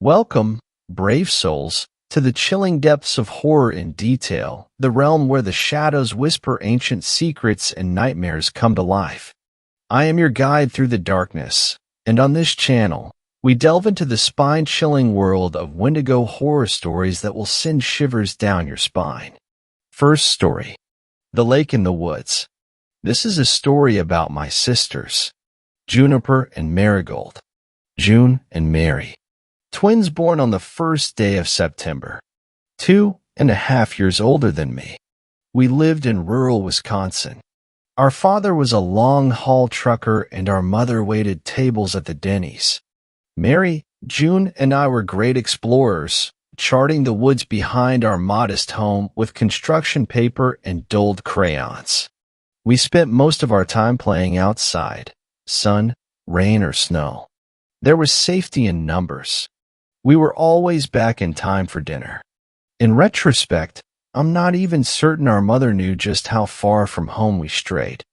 Welcome, brave souls, to the chilling depths of horror in detail, the realm where the shadows whisper ancient secrets and nightmares come to life. I am your guide through the darkness, and on this channel, we delve into the spine-chilling world of Wendigo horror stories that will send shivers down your spine. First story. The Lake in the Woods. This is a story about my sisters, Juniper and Marigold. June and Mary. Twins born on the first day of September. 2.5 years older than me. We lived in rural Wisconsin. Our father was a long-haul trucker and our mother waited tables at the Denny's. Mary, June, and I were great explorers, charting the woods behind our modest home with construction paper and dulled crayons. We spent most of our time playing outside, sun, rain, or snow. There was safety in numbers. We were always back in time for dinner. In retrospect, I'm not even certain our mother knew just how far from home we strayed.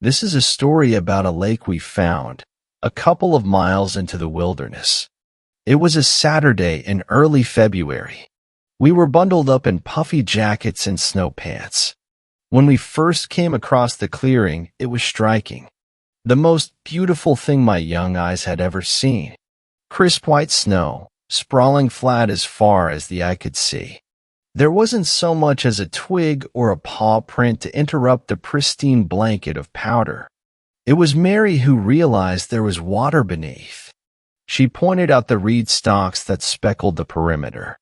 This is a story about a lake we found, a couple of miles into the wilderness. It was a Saturday in early February. We were bundled up in puffy jackets and snow pants. When we first came across the clearing, it was striking. The most beautiful thing my young eyes had ever seen. Crisp white snow, sprawling flat as far as the eye could see. There wasn't so much as a twig or a paw print to interrupt the pristine blanket of powder. It was Mary who realized there was water beneath. She pointed out the reed stalks that speckled the perimeter.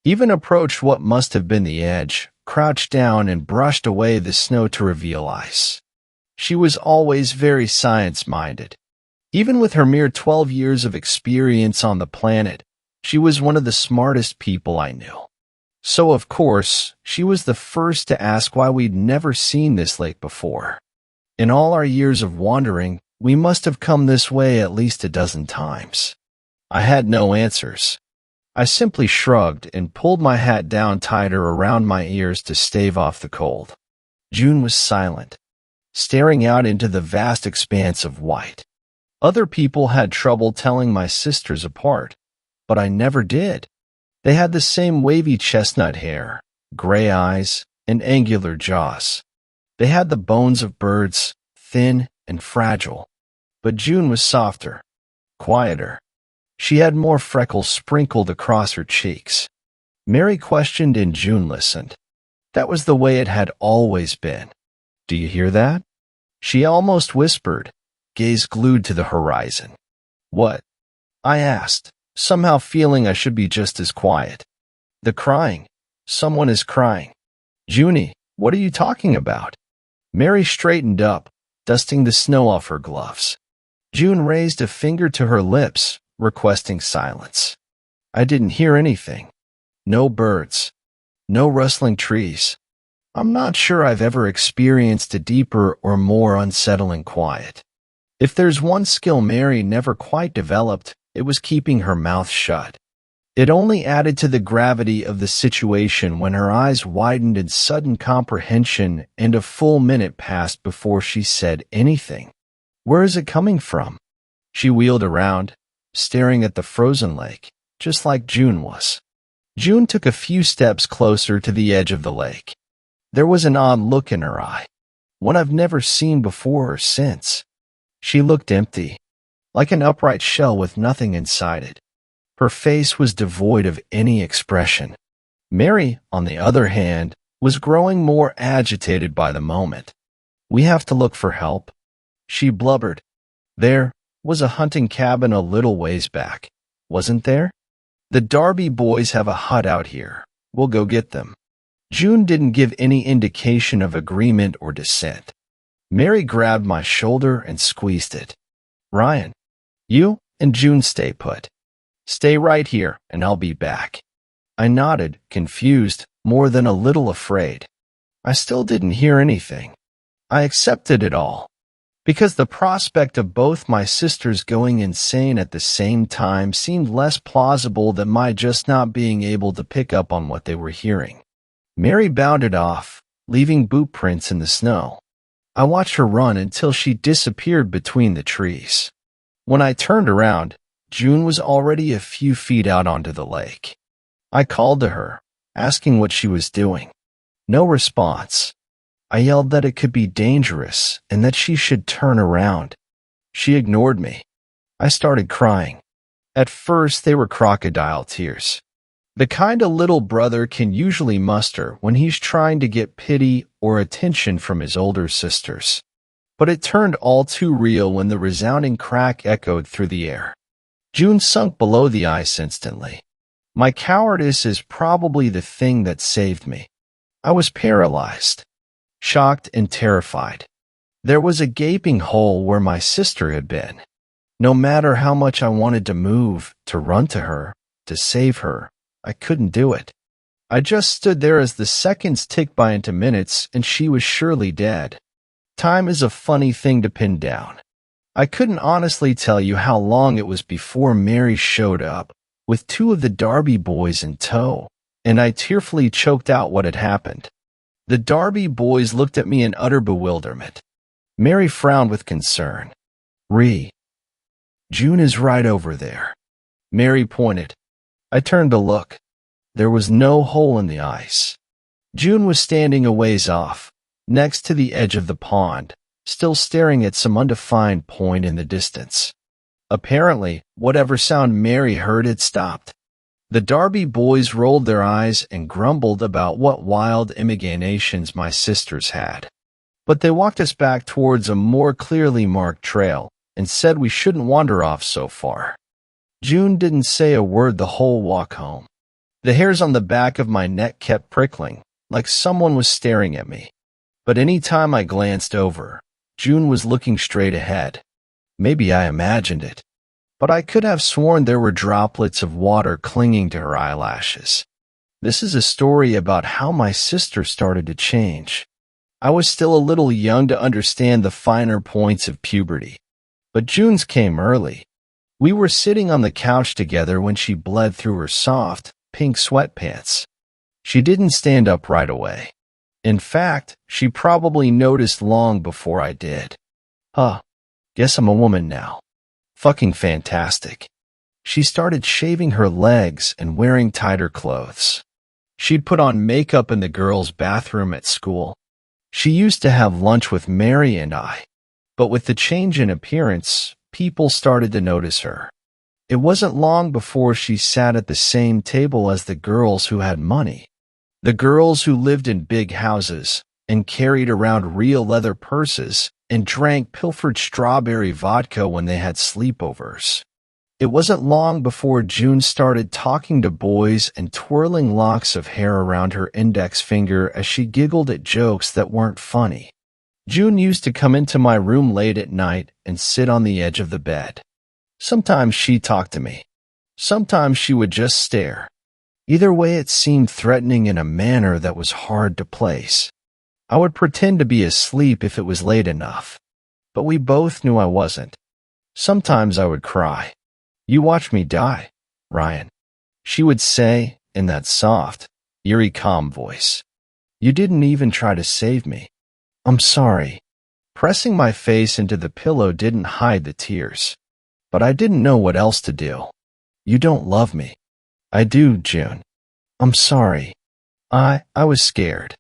Even approached what must have been the edge, crouched down and brushed away the snow to reveal ice. She was always very science-minded. Even with her mere 12 years of experience on the planet, she was one of the smartest people I knew. So, of course, she was the first to ask why we'd never seen this lake before. In all our years of wandering, we must have come this way at least a dozen times. I had no answers. I simply shrugged and pulled my hat down tighter around my ears to stave off the cold. June was silent, staring out into the vast expanse of white. Other people had trouble telling my sisters apart, but I never did. They had the same wavy chestnut hair, gray eyes, and angular jaws. They had the bones of birds, thin and fragile. But June was softer, quieter. She had more freckles sprinkled across her cheeks. Mary questioned and June listened. That was the way it had always been. "Do you hear that?" She almost whispered, gaze glued to the horizon. "What?" I asked, somehow feeling I should be just as quiet. "The crying. Someone is crying." "Junie, what are you talking about?" Mary straightened up, dusting the snow off her gloves. June raised a finger to her lips, requesting silence. I didn't hear anything. No birds. No rustling trees. I'm not sure I've ever experienced a deeper or more unsettling quiet. If there's one skill Mary never quite developed, it was keeping her mouth shut. It only added to the gravity of the situation when her eyes widened in sudden comprehension and a full minute passed before she said anything. "Where is it coming from?" She wheeled around, staring at the frozen lake, just like June was. June took a few steps closer to the edge of the lake. There was an odd look in her eye, one I've never seen before or since. She looked empty, like an upright shell with nothing inside it. Her face was devoid of any expression. Mary, on the other hand, was growing more agitated by the moment. "We have to look for help," she blubbered. "There was a hunting cabin a little ways back, wasn't there? The Darby boys have a hut out here. We'll go get them." June didn't give any indication of agreement or dissent. Mary grabbed my shoulder and squeezed it. "Ryan, you and June stay put. Stay right here, and I'll be back." I nodded, confused, more than a little afraid. I still didn't hear anything. I accepted it all, because the prospect of both my sisters going insane at the same time seemed less plausible than my just not being able to pick up on what they were hearing. Mary bounded off, leaving boot prints in the snow. I watched her run until she disappeared between the trees. When I turned around, June was already a few feet out onto the lake. I called to her, asking what she was doing. No response. I yelled that it could be dangerous and that she should turn around. She ignored me. I started crying. At first, they were crocodile tears. The kind a little brother can usually muster when he's trying to get pity or attention from his older sisters. But it turned all too real when the resounding crack echoed through the air. June sunk below the ice instantly. My cowardice is probably the thing that saved me. I was paralyzed, shocked and terrified. There was a gaping hole where my sister had been. No matter how much I wanted to move, to run to her, to save her, I couldn't do it. I just stood there as the seconds ticked by into minutes, and she was surely dead. Time is a funny thing to pin down. I couldn't honestly tell you how long it was before Mary showed up, with two of the Darby boys in tow, and I tearfully choked out what had happened. The Darby boys looked at me in utter bewilderment. Mary frowned with concern. June is right over there. Mary pointed. I turned to look. There was no hole in the ice. June was standing a ways off, next to the edge of the pond, still staring at some undefined point in the distance. Apparently, whatever sound Mary heard had stopped. The Darby boys rolled their eyes and grumbled about what wild imaginations my sisters had. But they walked us back towards a more clearly marked trail and said we shouldn't wander off so far. June didn't say a word the whole walk home. The hairs on the back of my neck kept prickling, like someone was staring at me. But any time I glanced over, June was looking straight ahead. Maybe I imagined it, but I could have sworn there were droplets of water clinging to her eyelashes. This is a story about how my sister started to change. I was still a little young to understand the finer points of puberty, but June's came early. We were sitting on the couch together when she bled through her soft, pink sweatpants. She didn't stand up right away. In fact, she probably noticed long before I did. Guess I'm a woman now. Fucking fantastic. She started shaving her legs and wearing tighter clothes. She'd put on makeup in the girls' bathroom at school. She used to have lunch with Mary and I, but with the change in appearance, people started to notice her. It wasn't long before she sat at the same table as the girls who had money. The girls who lived in big houses and carried around real leather purses and drank pilfered strawberry vodka when they had sleepovers. It wasn't long before June started talking to boys and twirling locks of hair around her index finger as she giggled at jokes that weren't funny. June used to come into my room late at night and sit on the edge of the bed. Sometimes she talked to me. Sometimes she would just stare. Either way, it seemed threatening in a manner that was hard to place. I would pretend to be asleep if it was late enough, but we both knew I wasn't. Sometimes I would cry. You watch me die, Ryan, she would say in that soft, eerie, calm voice. You didn't even try to save me. I'm sorry. Pressing my face into the pillow didn't hide the tears, but I didn't know what else to do. You don't love me. I do, June. I'm sorry. I was scared.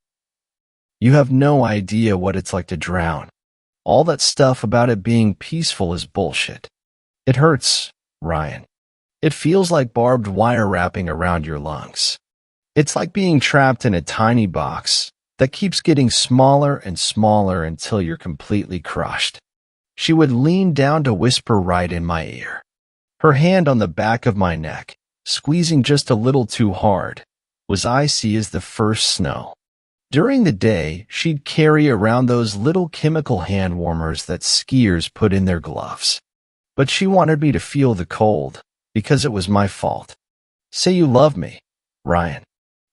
You have no idea what it's like to drown. All that stuff about it being peaceful is bullshit. It hurts, Ryan. It feels like barbed wire wrapping around your lungs. It's like being trapped in a tiny box that keeps getting smaller and smaller until you're completely crushed. She would lean down to whisper right in my ear, her hand on the back of my neck, squeezing just a little too hard, was icy as the first snow. During the day, she'd carry around those little chemical hand warmers that skiers put in their gloves. But she wanted me to feel the cold, because it was my fault. Say you love me, Ryan.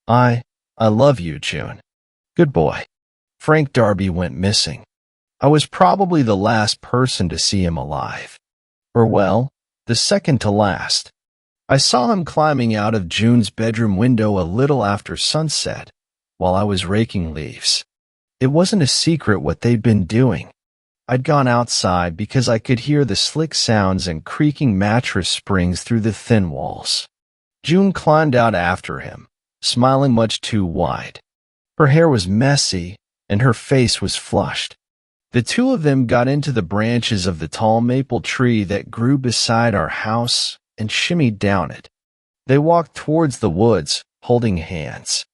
I love you, June. Good boy. Frank Darby went missing. I was probably the last person to see him alive. Or well, the second to last. I saw him climbing out of June's bedroom window a little after sunset, while I was raking leaves. It wasn't a secret what they'd been doing. I'd gone outside because I could hear the slick sounds and creaking mattress springs through the thin walls. June climbed out after him, smiling much too wide. Her hair was messy, and her face was flushed. The two of them got into the branches of the tall maple tree that grew beside our house and shimmied down it. They walked towards the woods, holding hands.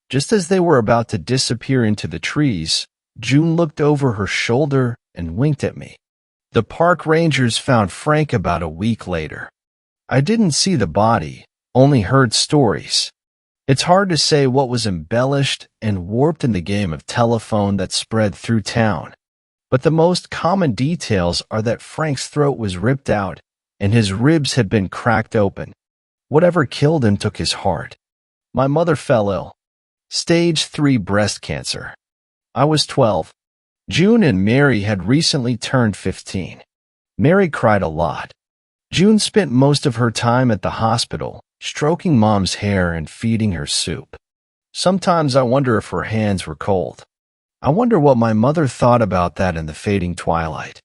Just as they were about to disappear into the trees, June looked over her shoulder and winked at me. The park rangers found Frank about a week later. I didn't see the body, only heard stories. It's hard to say what was embellished and warped in the game of telephone that spread through town. But the most common details are that Frank's throat was ripped out and his ribs had been cracked open. Whatever killed him took his heart. My mother fell ill. Stage 3 breast cancer. I was 12. June and Mary had recently turned 15. Mary cried a lot. June spent most of her time at the hospital, stroking Mom's hair and feeding her soup. Sometimes I wonder if her hands were cold. I wonder what my mother thought about that in the fading twilight.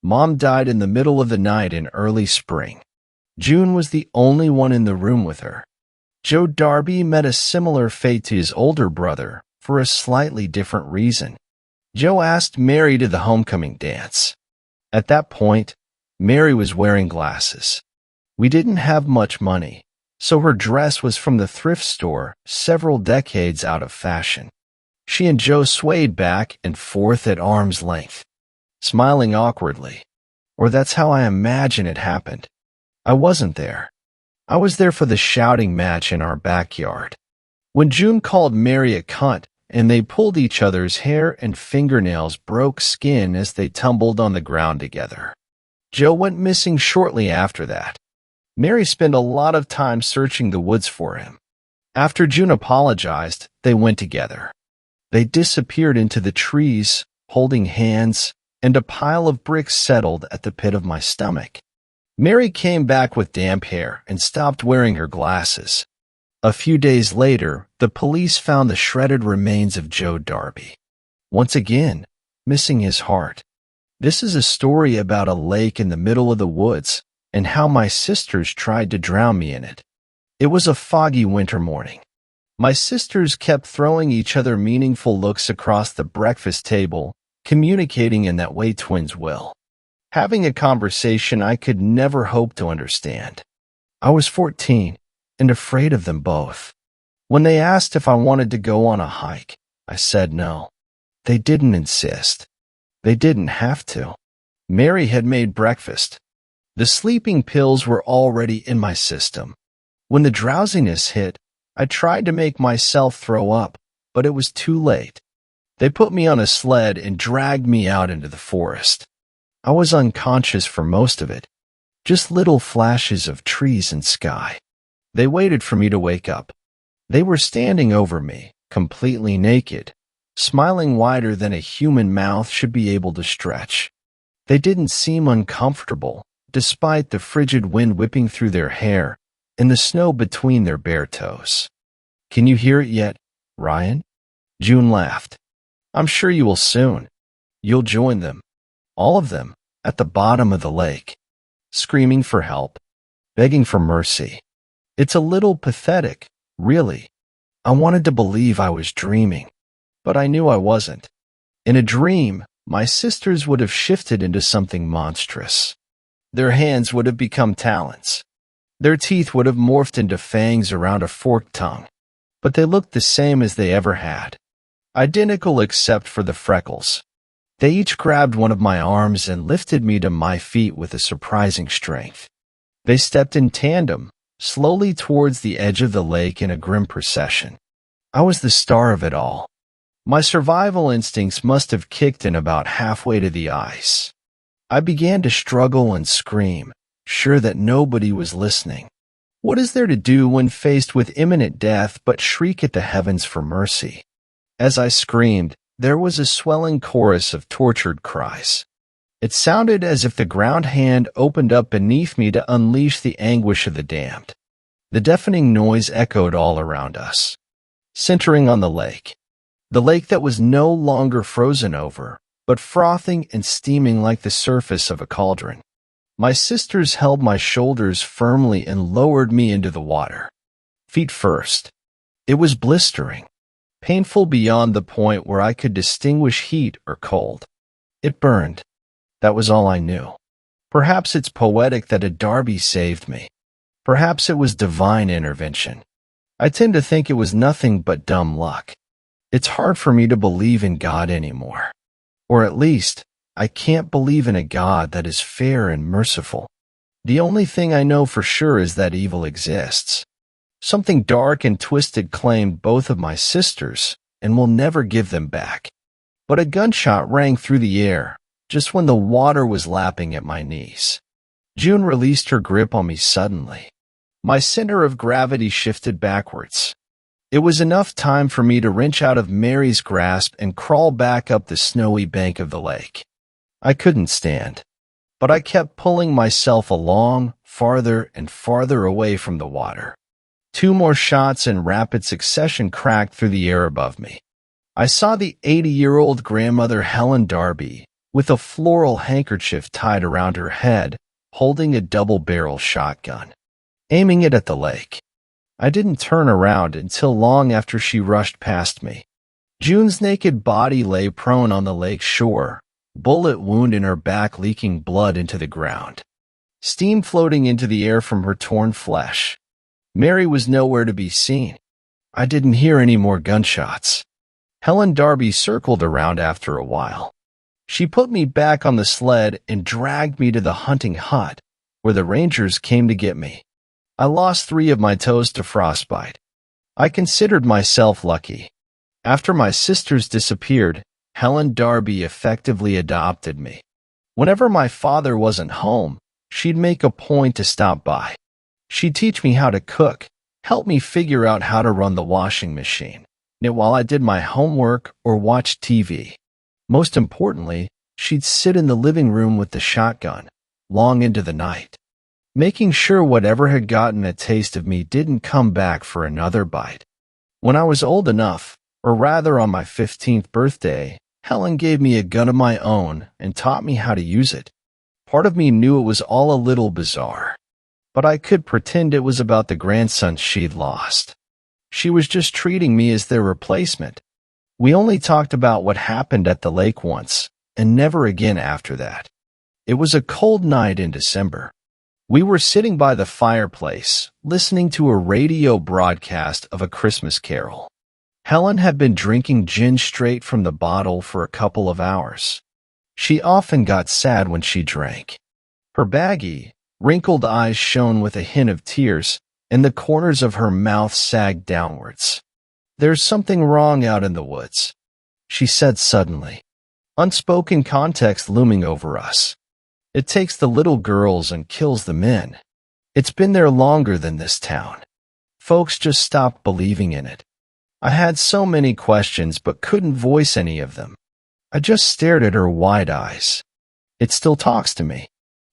Mom died in the middle of the night in early spring. June was the only one in the room with her. Joe Darby met a similar fate to his older brother for a slightly different reason. Joe asked Mary to the homecoming dance. At that point, Mary was wearing glasses. We didn't have much money, so her dress was from the thrift store, several decades out of fashion. She and Joe swayed back and forth at arm's length, smiling awkwardly. Or that's how I imagine it happened. I wasn't there. I was there for the shouting match in our backyard. When June called Mary a cunt and they pulled each other's hair and fingernails broke skin as they tumbled on the ground together. Joe went missing shortly after that. Mary spent a lot of time searching the woods for him. After June apologized, they went together. They disappeared into the trees, holding hands, and a pile of bricks settled at the pit of my stomach. Mary came back with damp hair and stopped wearing her glasses. A few days later, the police found the shredded remains of Joe Darby. Once again, missing his heart. This is a story about a lake in the middle of the woods and how my sisters tried to drown me in it. It was a foggy winter morning. My sisters kept throwing each other meaningful looks across the breakfast table, communicating in that way twins will. Having a conversation I could never hope to understand. I was 14 and afraid of them both. When they asked if I wanted to go on a hike, I said no. They didn't insist. They didn't have to. Mary had made breakfast. The sleeping pills were already in my system. When the drowsiness hit, I tried to make myself throw up, but it was too late. They put me on a sled and dragged me out into the forest. I was unconscious for most of it, just little flashes of trees and sky. They waited for me to wake up. They were standing over me, completely naked, smiling wider than a human mouth should be able to stretch. They didn't seem uncomfortable, despite the frigid wind whipping through their hair and the snow between their bare toes. "Can you hear it yet, Ryan?" June laughed. "I'm sure you will soon. You'll join them, all of them, at the bottom of the lake, screaming for help, begging for mercy. It's a little pathetic, really. I wanted to believe I was dreaming, but I knew I wasn't. In a dream, my sisters would have shifted into something monstrous. Their hands would have become talons. Their teeth would have morphed into fangs around a forked tongue, but they looked the same as they ever had. Identical except for the freckles. They each grabbed one of my arms and lifted me to my feet with a surprising strength. They stepped in tandem, slowly towards the edge of the lake in a grim procession. I was the star of it all. My survival instincts must have kicked in about halfway to the ice. I began to struggle and scream, sure that nobody was listening. What is there to do when faced with imminent death but shriek at the heavens for mercy? As I screamed, there was a swelling chorus of tortured cries. It sounded as if the ground hand opened up beneath me to unleash the anguish of the damned. The deafening noise echoed all around us, centering on the lake that was no longer frozen over, but frothing and steaming like the surface of a cauldron. My sisters held my shoulders firmly and lowered me into the water. Feet first. It was blistering, painful beyond the point where I could distinguish heat or cold. It burned. That was all I knew. Perhaps it's poetic that a Darby saved me. Perhaps it was divine intervention. I tend to think it was nothing but dumb luck. It's hard for me to believe in God anymore. Or at least, I can't believe in a God that is fair and merciful. The only thing I know for sure is that evil exists. Something dark and twisted claimed both of my sisters and will never give them back. But a gunshot rang through the air, just when the water was lapping at my knees. June released her grip on me suddenly. My center of gravity shifted backwards. It was enough time for me to wrench out of Mary's grasp and crawl back up the snowy bank of the lake. I couldn't stand, but I kept pulling myself along, farther and farther away from the water. 2 more shots in rapid succession cracked through the air above me. I saw the 80-year-old grandmother Helen Darby, with a floral handkerchief tied around her head, holding a double-barrel shotgun, aiming it at the lake. I didn't turn around until long after she rushed past me. June's naked body lay prone on the lake shore, bullet wound in her back leaking blood into the ground, steam floating into the air from her torn flesh. Mary was nowhere to be seen. I didn't hear any more gunshots. Helen Darby circled around after a while. She put me back on the sled and dragged me to the hunting hut, where the rangers came to get me. I lost 3 of my toes to frostbite. I considered myself lucky. After my sisters disappeared, Helen Darby effectively adopted me. Whenever my father wasn't home, she'd make a point to stop by. She'd teach me how to cook, help me figure out how to run the washing machine, knit while I did my homework or watched TV. Most importantly, she'd sit in the living room with the shotgun, long into the night, making sure whatever had gotten a taste of me didn't come back for another bite. When I was old enough, or rather on my 15th birthday, Helen gave me a gun of my own and taught me how to use it. Part of me knew it was all a little bizarre, but I could pretend it was about the grandson she'd lost. She was just treating me as their replacement. We only talked about what happened at the lake once, and never again after that. It was a cold night in December. We were sitting by the fireplace, listening to a radio broadcast of A Christmas Carol. Helen had been drinking gin straight from the bottle for a couple of hours. She often got sad when she drank. Her baggy, wrinkled eyes shone with a hint of tears, and the corners of her mouth sagged downwards. "There's something wrong out in the woods," she said suddenly, unspoken context looming over us. "It takes the little girls and kills the men. It's been there longer than this town. Folks just stopped believing in it." I had so many questions but couldn't voice any of them. I just stared at her wide eyes. "It still talks to me.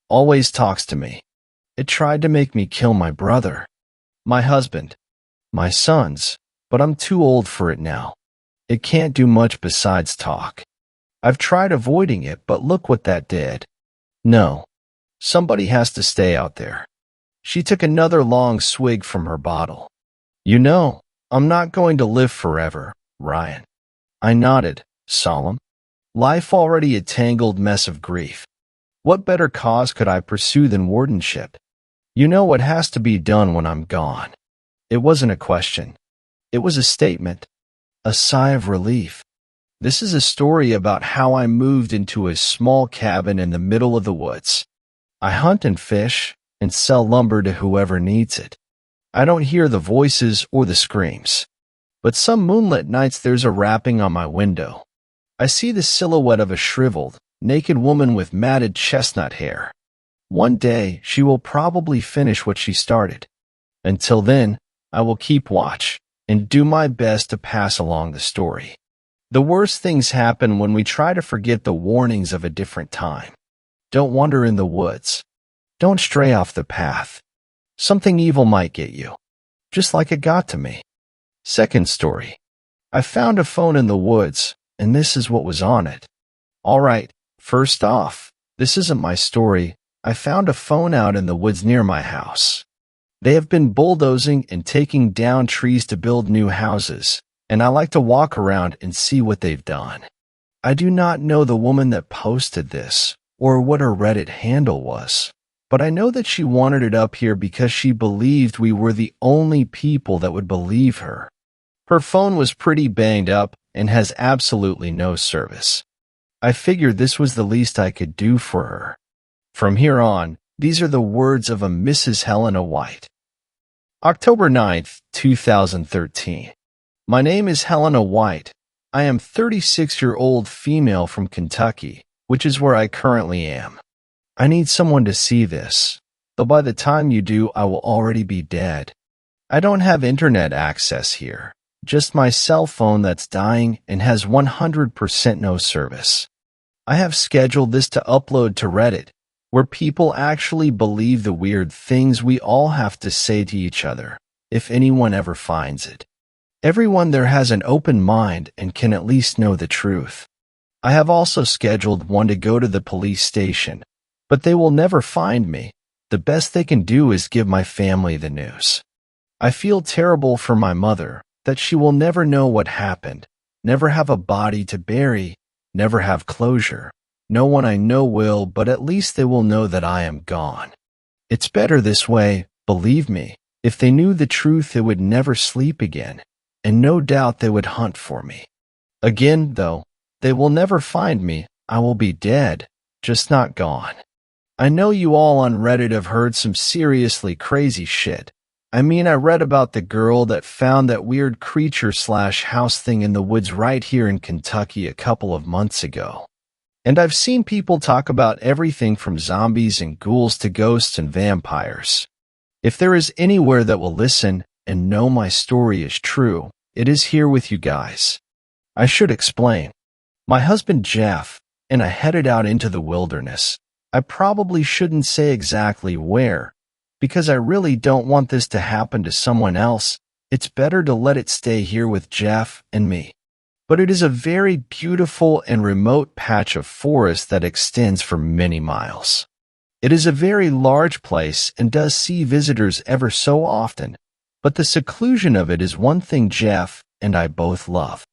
Always talks to me. It tried to make me kill my brother, my husband, my sons, but I'm too old for it now. It can't do much besides talk. I've tried avoiding it, but look what that did. No, somebody has to stay out there." She took another long swig from her bottle. "You know, I'm not going to live forever, Ryan." I nodded, solemn. Life already a tangled mess of grief. What better cause could I pursue than wardenship? You know what has to be done when I'm gone. It wasn't a question. It was a statement, a sigh of relief. This is a story about how I moved into a small cabin in the middle of the woods. I hunt and fish and sell lumber to whoever needs it. I don't hear the voices or the screams, but some moonlit nights there's a rapping on my window. I see the silhouette of a shriveled, naked woman with matted chestnut hair. One day she will probably finish what she started. Until then, I will keep watch and do my best to pass along the story. The worst things happen when we try to forget the warnings of a different time. Don't wander in the woods. Don't stray off the path. Something evil might get you, just like it got to me. Second story. I found a phone in the woods, and this is what was on it. Alright, first off, this isn't my story. I found a phone out in the woods near my house. They have been bulldozing and taking down trees to build new houses, and I like to walk around and see what they've done. I do not know the woman that posted this, or what her Reddit handle was, but I know that she wanted it up here because she believed we were the only people that would believe her. Her phone was pretty banged up and has absolutely no service. I figured this was the least I could do for her. From here on, these are the words of a Mrs. Helena White. October 9th, 2013. My name is Helena White. I am 36-year-old female from Kentucky, which is where I currently am. I need someone to see this, though by the time you do, I will already be dead. I don't have internet access here, just my cell phone that's dying and has 100% no service. I have scheduled this to upload to Reddit, where people actually believe the weird things we all have to say to each other, if anyone ever finds it. Everyone there has an open mind and can at least know the truth. I have also scheduled one to go to the police station, but they will never find me. The best they can do is give my family the news. I feel terrible for my mother, that she will never know what happened, never have a body to bury, never have closure. No one I know will, but at least they will know that I am gone. It's better this way, believe me. If they knew the truth, they would never sleep again, and no doubt they would hunt for me. Again, though, they will never find me. I will be dead, just not gone. I know you all on Reddit have heard some seriously crazy shit. I mean, I read about the girl that found that weird creature/house thing in the woods right here in Kentucky a couple of months ago. And I've seen people talk about everything from zombies and ghouls to ghosts and vampires. If there is anywhere that will listen and know my story is true, it is here with you guys. I should explain. My husband Jeff and I headed out into the wilderness. I probably shouldn't say exactly where, because I really don't want this to happen to someone else. It's better to let it stay here with Jeff and me. But it is a very beautiful and remote patch of forest that extends for many miles. It is a very large place and does see visitors ever so often, but the seclusion of it is one thing Jeff and I both love.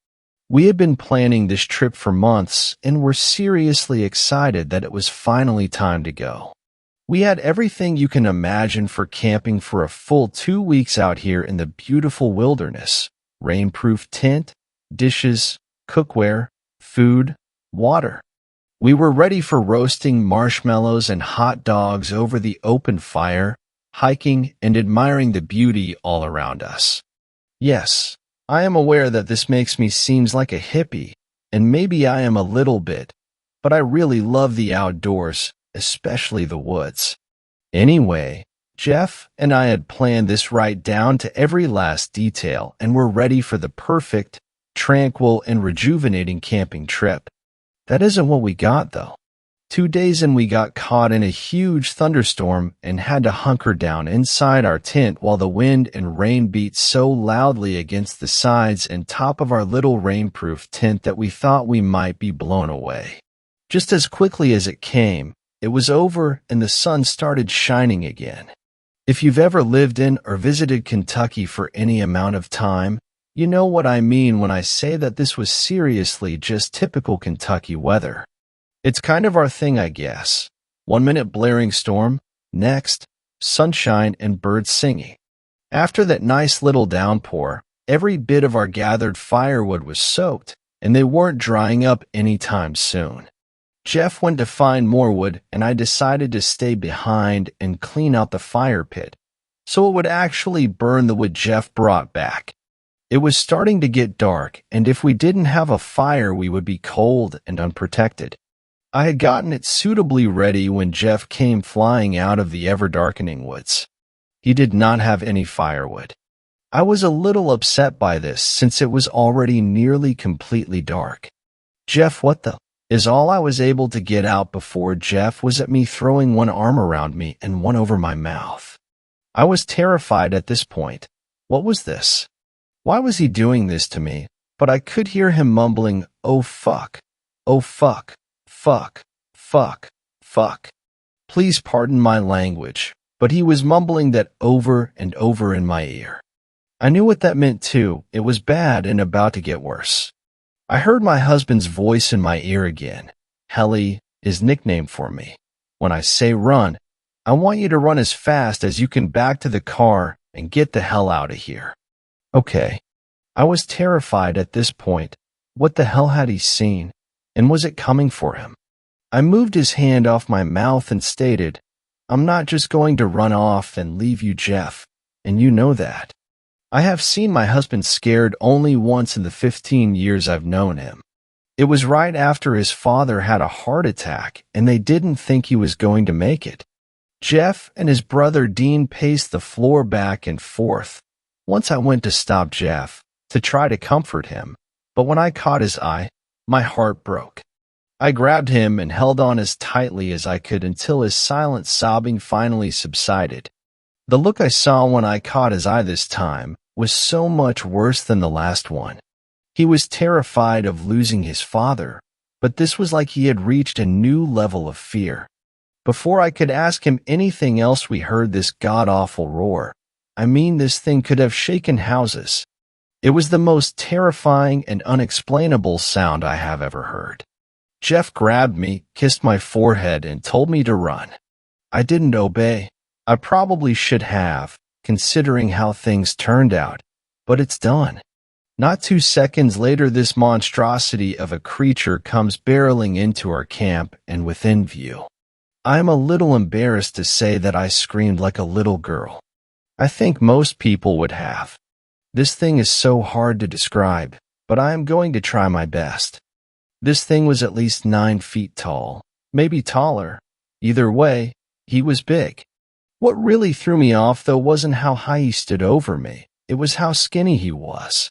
We had been planning this trip for months and were seriously excited that it was finally time to go. We had everything you can imagine for camping for a full 2 weeks out here in the beautiful wilderness. Rainproof tent, dishes, cookware, food, water. We were ready for roasting marshmallows and hot dogs over the open fire, hiking and admiring the beauty all around us. Yes, I am aware that this makes me seem like a hippie, and maybe I am a little bit, but I really love the outdoors, especially the woods. Anyway, Jeff and I had planned this right down to every last detail and were ready for the perfect, tranquil, and rejuvenating camping trip. That isn't what we got, though. 2 days in, we got caught in a huge thunderstorm and had to hunker down inside our tent while the wind and rain beat so loudly against the sides and top of our little rainproof tent that we thought we might be blown away. Just as quickly as it came, it was over and the sun started shining again. If you've ever lived in or visited Kentucky for any amount of time, you know what I mean when I say that this was seriously just typical Kentucky weather. It's kind of our thing, I guess. 1 minute blaring storm, next, sunshine and birds singing. After that nice little downpour, every bit of our gathered firewood was soaked, and they weren't drying up anytime soon. Jeff went to find more wood, and I decided to stay behind and clean out the fire pit, so it would actually burn the wood Jeff brought back. It was starting to get dark, and if we didn't have a fire, we would be cold and unprotected. I had gotten it suitably ready when Jeff came flying out of the ever-darkening woods. He did not have any firewood. I was a little upset by this since it was already nearly completely dark. Jeff, what the is all I was able to get out before Jeff was at me throwing one arm around me and one over my mouth. I was terrified at this point. What was this? Why was he doing this to me? But I could hear him mumbling, "Oh fuck, fuck, fuck, fuck. Please pardon my language, but he was mumbling that over and over in my ear. I knew what that meant too. It was bad and about to get worse. I heard my husband's voice in my ear again. Helly is nickname for me. When I say run, I want you to run as fast as you can back to the car and get the hell out of here. Okay. I was terrified at this point. What the hell had he seen? And was it coming for him? I moved his hand off my mouth and stated, I'm not just going to run off and leave you, Jeff, and you know that. I have seen my husband scared only once in the 15 years I've known him. It was right after his father had a heart attack and they didn't think he was going to make it. Jeff and his brother Dean paced the floor back and forth. Once I went to stop Jeff, to try to comfort him, but when I caught his eye, my heart broke. I grabbed him and held on as tightly as I could until his silent sobbing finally subsided. The look I saw when I caught his eye this time was so much worse than the last one. He was terrified of losing his father, but this was like he had reached a new level of fear. Before I could ask him anything else, we heard this god-awful roar. I mean, this thing could have shaken houses. It was the most terrifying and unexplainable sound I have ever heard. Jeff grabbed me, kissed my forehead, and told me to run. I didn't obey. I probably should have, considering how things turned out, but it's done. Not 2 seconds later, this monstrosity of a creature comes barreling into our camp and within view. I am a little embarrassed to say that I screamed like a little girl. I think most people would have. This thing is so hard to describe, but I am going to try my best. This thing was at least 9 feet tall, maybe taller. Either way, he was big. What really threw me off, though, wasn't how high he stood over me. It was how skinny he was.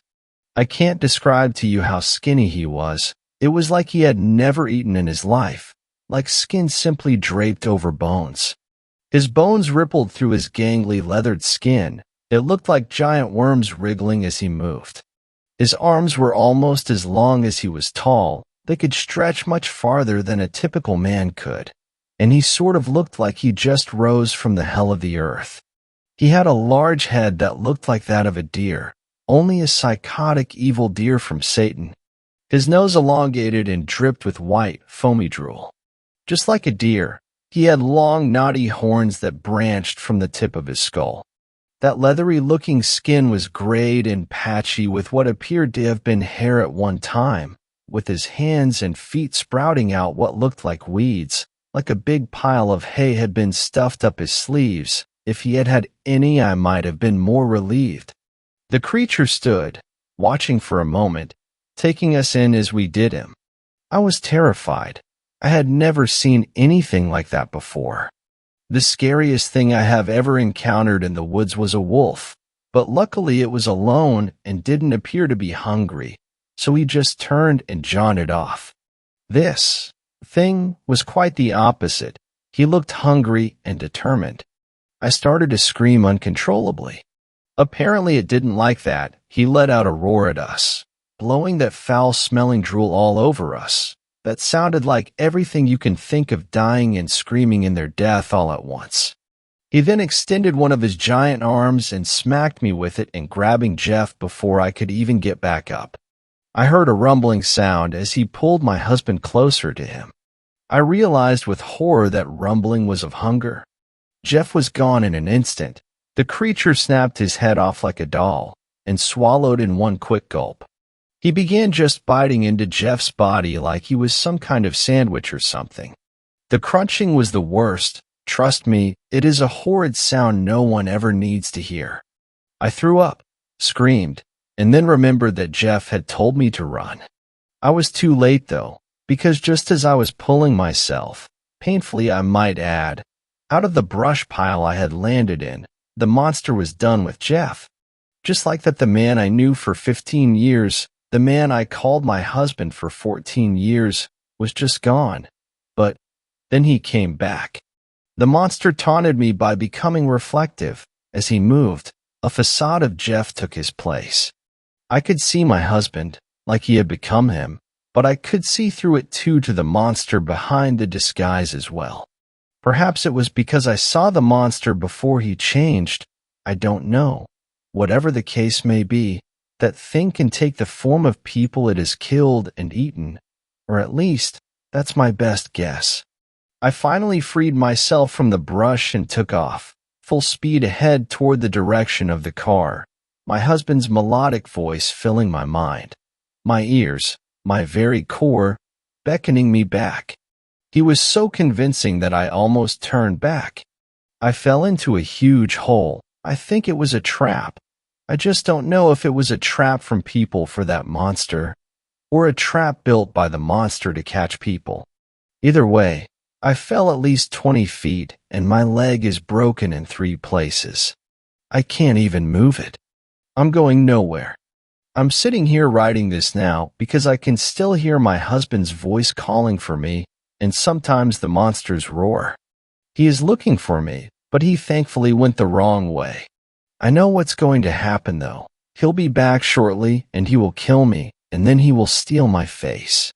I can't describe to you how skinny he was. It was like he had never eaten in his life, like skin simply draped over bones. His bones rippled through his gangly leathered skin. It looked like giant worms wriggling as he moved. His arms were almost as long as he was tall. They could stretch much farther than a typical man could, and he sort of looked like he just rose from the hell of the earth. He had a large head that looked like that of a deer, only a psychotic evil deer from Satan. His nose elongated and dripped with white, foamy drool. Just like a deer, he had long, knotty horns that branched from the tip of his skull. That leathery-looking skin was grayed and patchy with what appeared to have been hair at one time, with his hands and feet sprouting out what looked like weeds, like a big pile of hay had been stuffed up his sleeves. If he had had any, I might have been more relieved. The creature stood, watching for a moment, taking us in as we did him. I was terrified. I had never seen anything like that before. The scariest thing I have ever encountered in the woods was a wolf, but luckily it was alone and didn't appear to be hungry, so he just turned and jaunted off. This thing was quite the opposite. He looked hungry and determined. I started to scream uncontrollably. Apparently it didn't like that. He let out a roar at us, blowing that foul-smelling drool all over us. That sounded like everything you can think of dying and screaming in their death all at once. He then extended one of his giant arms and smacked me with it and grabbing Jeff before I could even get back up. I heard a rumbling sound as he pulled my husband closer to him. I realized with horror that rumbling was of hunger. Jeff was gone in an instant. The creature snapped his head off like a doll and swallowed in one quick gulp. He began just biting into Jeff's body like he was some kind of sandwich or something. The crunching was the worst. Trust me, it is a horrid sound no one ever needs to hear. I threw up, screamed, and then remembered that Jeff had told me to run. I was too late, though, because just as I was pulling myself, painfully I might add, out of the brush pile I had landed in, the monster was done with Jeff. Just like that, the man I knew for 15 years, the man I called my husband for 14 years, was just gone. But then he came back. The monster taunted me by becoming reflective. As he moved, a facade of Jeff took his place. I could see my husband, like he had become him, but I could see through it too to the monster behind the disguise as well. Perhaps it was because I saw the monster before he changed. I don't know. Whatever the case may be, that thing can take the form of people it has killed and eaten, or at least, that's my best guess. I finally freed myself from the brush and took off, full speed ahead toward the direction of the car, my husband's melodic voice filling my mind, my ears, my very core, beckoning me back. He was so convincing that I almost turned back. I fell into a huge hole. I think it was a trap. I just don't know if it was a trap from people for that monster, or a trap built by the monster to catch people. Either way, I fell at least 20 feet, and my leg is broken in 3 places. I can't even move it. I'm going nowhere. I'm sitting here writing this now because I can still hear my husband's voice calling for me, and sometimes the monster's roar. He is looking for me, but he thankfully went the wrong way. I know what's going to happen though. He'll be back shortly, and he will kill me, and then he will steal my face.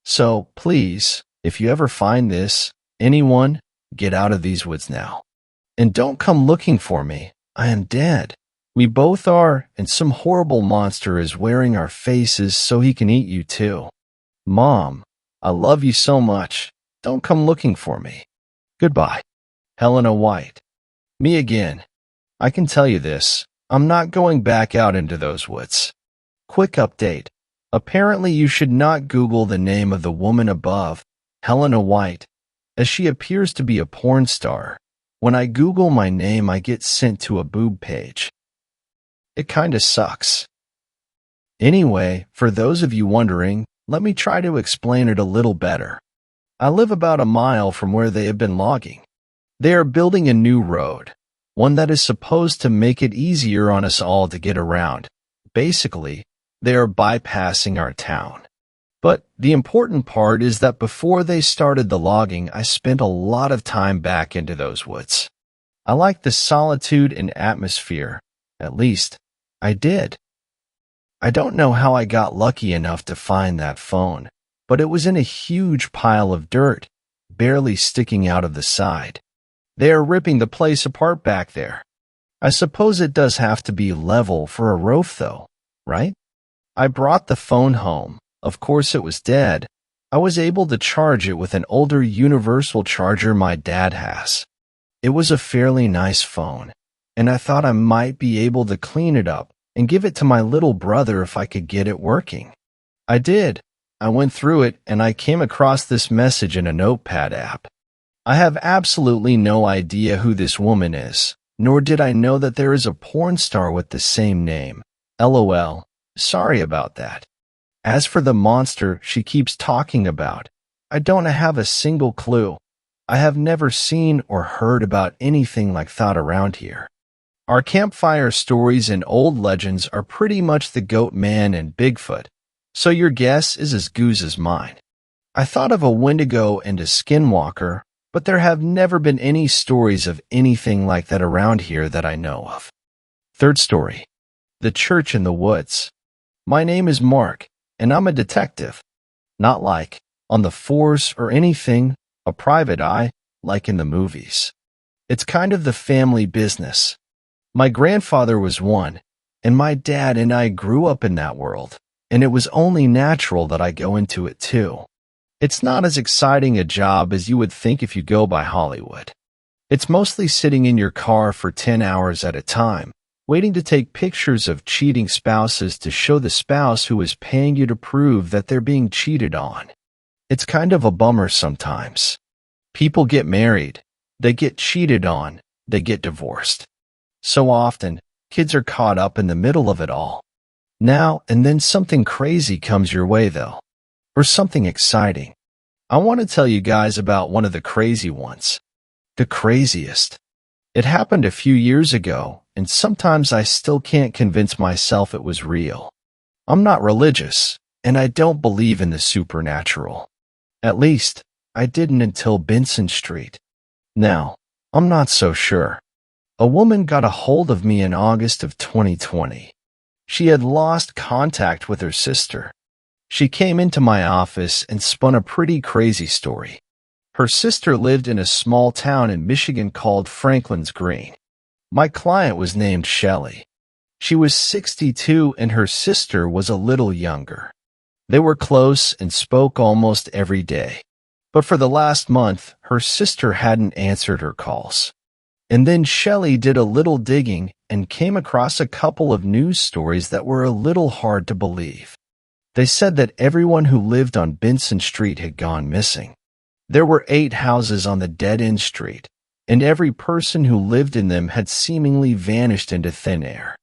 So, please, if you ever find this, anyone, get out of these woods now. And don't come looking for me. I am dead. We both are, and some horrible monster is wearing our faces so he can eat you too. Mom, I love you so much. Don't come looking for me. Goodbye. Helena White. Me again. I can tell you this. I'm not going back out into those woods. Quick update. Apparently you should not Google the name of the woman above, Helena White, as she appears to be a porn star. When I Google my name, I get sent to a boob page. It kinda sucks. Anyway, for those of you wondering, let me try to explain it a little better. I live about a mile from where they have been logging. They are building a new road, one that is supposed to make it easier on us all to get around. Basically, they are bypassing our town. But the important part is that before they started the logging, I spent a lot of time back into those woods. I like the solitude and atmosphere. At least, I did. I don't know how I got lucky enough to find that phone, but it was in a huge pile of dirt, barely sticking out of the side. They are ripping the place apart back there. I suppose it does have to be level for a roof though, right? I brought the phone home. Of course it was dead. I was able to charge it with an older universal charger my dad has. It was a fairly nice phone, and I thought I might be able to clean it up and give it to my little brother if I could get it working. I did. I went through it and I came across this message in a notepad app. I have absolutely no idea who this woman is, nor did I know that there is a porn star with the same name. LOL. Sorry about that. As for the monster she keeps talking about, I don't have a single clue. I have never seen or heard about anything like that around here. Our campfire stories and old legends are pretty much the Goat Man and Bigfoot, so your guess is as good as mine. I thought of a Wendigo and a Skinwalker, but there have never been any stories of anything like that around here that I know of. Third story. The Church in the Woods. My name is Mark, and I'm a detective. Not like on the force or anything, a private eye, like in the movies. It's kind of the family business. My grandfather was one, and my dad and I grew up in that world, and it was only natural that I go into it too. It's not as exciting a job as you would think if you go by Hollywood. It's mostly sitting in your car for 10 hours at a time, waiting to take pictures of cheating spouses to show the spouse who is paying you to prove that they're being cheated on. It's kind of a bummer sometimes. People get married, they get cheated on, they get divorced. So often, kids are caught up in the middle of it all. Now and then something crazy comes your way though, or something exciting. I want to tell you guys about one of the crazy ones. The craziest. It happened a few years ago, and sometimes I still can't convince myself it was real. I'm not religious, and I don't believe in the supernatural. At least, I didn't until Benson Street. Now, I'm not so sure. A woman got a hold of me in August of 2020. She had lost contact with her sister. She came into my office and spun a pretty crazy story. Her sister lived in a small town in Michigan called Franklin's Green. My client was named Shelley. She was 62 and her sister was a little younger. They were close and spoke almost every day. But for the last month, her sister hadn't answered her calls. And then Shelley did a little digging and came across a couple of news stories that were a little hard to believe. They said that everyone who lived on Benson Street had gone missing. There were 8 houses on the dead-end street, and every person who lived in them had seemingly vanished into thin air.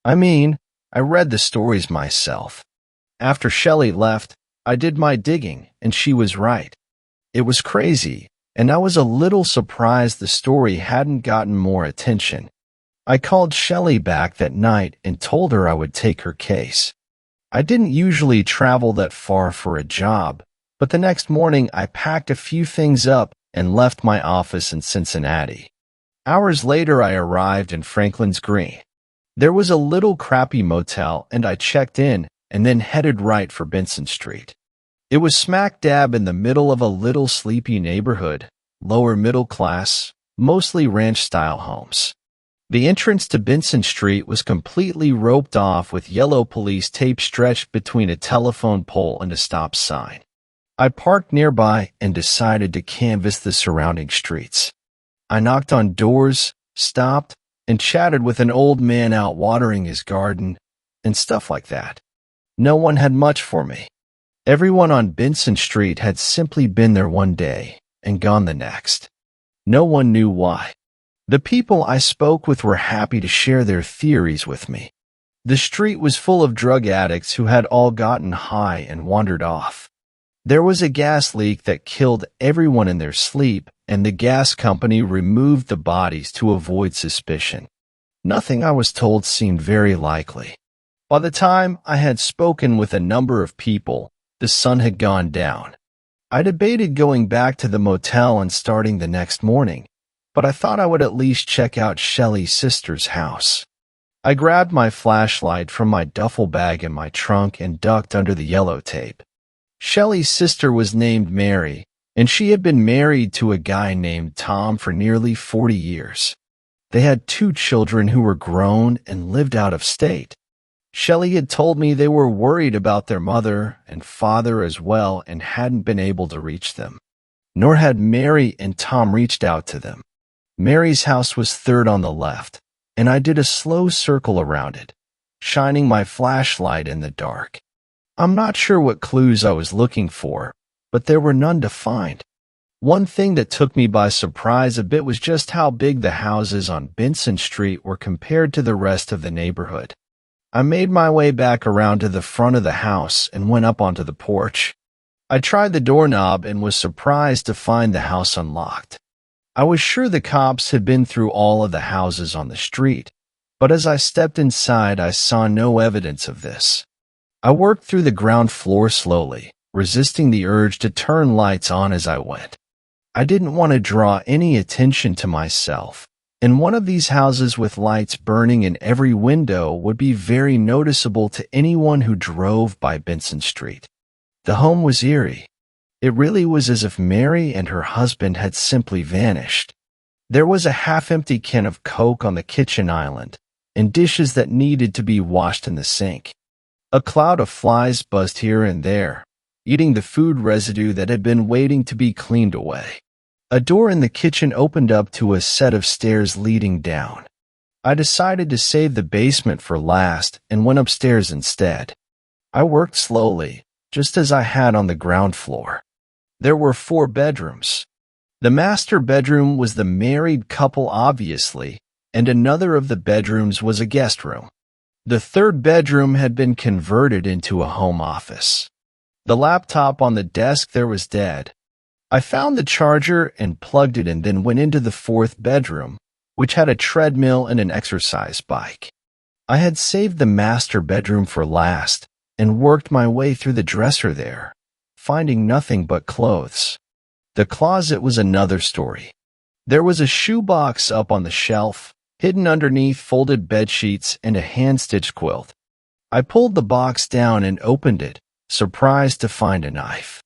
I mean, I read the stories myself. After Shelley left, I did my digging, and she was right. It was crazy, and I was a little surprised the story hadn't gotten more attention. I called Shelley back that night and told her I would take her case. I didn't usually travel that far for a job, but the next morning I packed a few things up and left my office in Cincinnati. Hours later, I arrived in Franklin's Green. There was a little crappy motel, and I checked in and then headed right for Benson Street. It was smack dab in the middle of a little sleepy neighborhood, lower middle class, mostly ranch-style homes. The entrance to Benson Street was completely roped off with yellow police tape stretched between a telephone pole and a stop sign. I parked nearby and decided to canvass the surrounding streets. I knocked on doors, stopped, and chatted with an old man out watering his garden, and stuff like that. No one had much for me. Everyone on Benson Street had simply been there one day and gone the next. No one knew why. The people I spoke with were happy to share their theories with me. The street was full of drug addicts who had all gotten high and wandered off. There was a gas leak that killed everyone in their sleep, and the gas company removed the bodies to avoid suspicion. Nothing I was told seemed very likely. By the time I had spoken with a number of people, the sun had gone down. I debated going back to the motel and starting the next morning, but I thought I would at least check out Shelley's sister's house. I grabbed my flashlight from my duffel bag in my trunk and ducked under the yellow tape. Shelley's sister was named Mary, and she had been married to a guy named Tom for nearly 40 years. They had 2 children who were grown and lived out of state. Shelley had told me they were worried about their mother and father as well and hadn't been able to reach them. Nor had Mary and Tom reached out to them. Mary's house was third on the left, and I did a slow circle around it, shining my flashlight in the dark. I'm not sure what clues I was looking for, but there were none to find. One thing that took me by surprise a bit was just how big the houses on Benson Street were compared to the rest of the neighborhood. I made my way back around to the front of the house and went up onto the porch. I tried the doorknob and was surprised to find the house unlocked. I was sure the cops had been through all of the houses on the street, but as I stepped inside, I saw no evidence of this. I worked through the ground floor slowly, resisting the urge to turn lights on as I went. I didn't want to draw any attention to myself, and one of these houses with lights burning in every window would be very noticeable to anyone who drove by Benson Street. The home was eerie. It really was as if Mary and her husband had simply vanished. There was a half-empty can of Coke on the kitchen island, and dishes that needed to be washed in the sink. A cloud of flies buzzed here and there, eating the food residue that had been waiting to be cleaned away. A door in the kitchen opened up to a set of stairs leading down. I decided to save the basement for last and went upstairs instead. I worked slowly, just as I had on the ground floor. There were 4 bedrooms. The master bedroom was the married couple, obviously, and another of the bedrooms was a guest room. The 3rd bedroom had been converted into a home office. The laptop on the desk there was dead. I found the charger and plugged it in, then went into the 4th bedroom, which had a treadmill and an exercise bike. I had saved the master bedroom for last and worked my way through the dresser there, finding nothing but clothes. The closet was another story. There was a shoebox up on the shelf, hidden underneath folded bed sheets and a hand-stitched quilt. I pulled the box down and opened it, surprised to find a knife.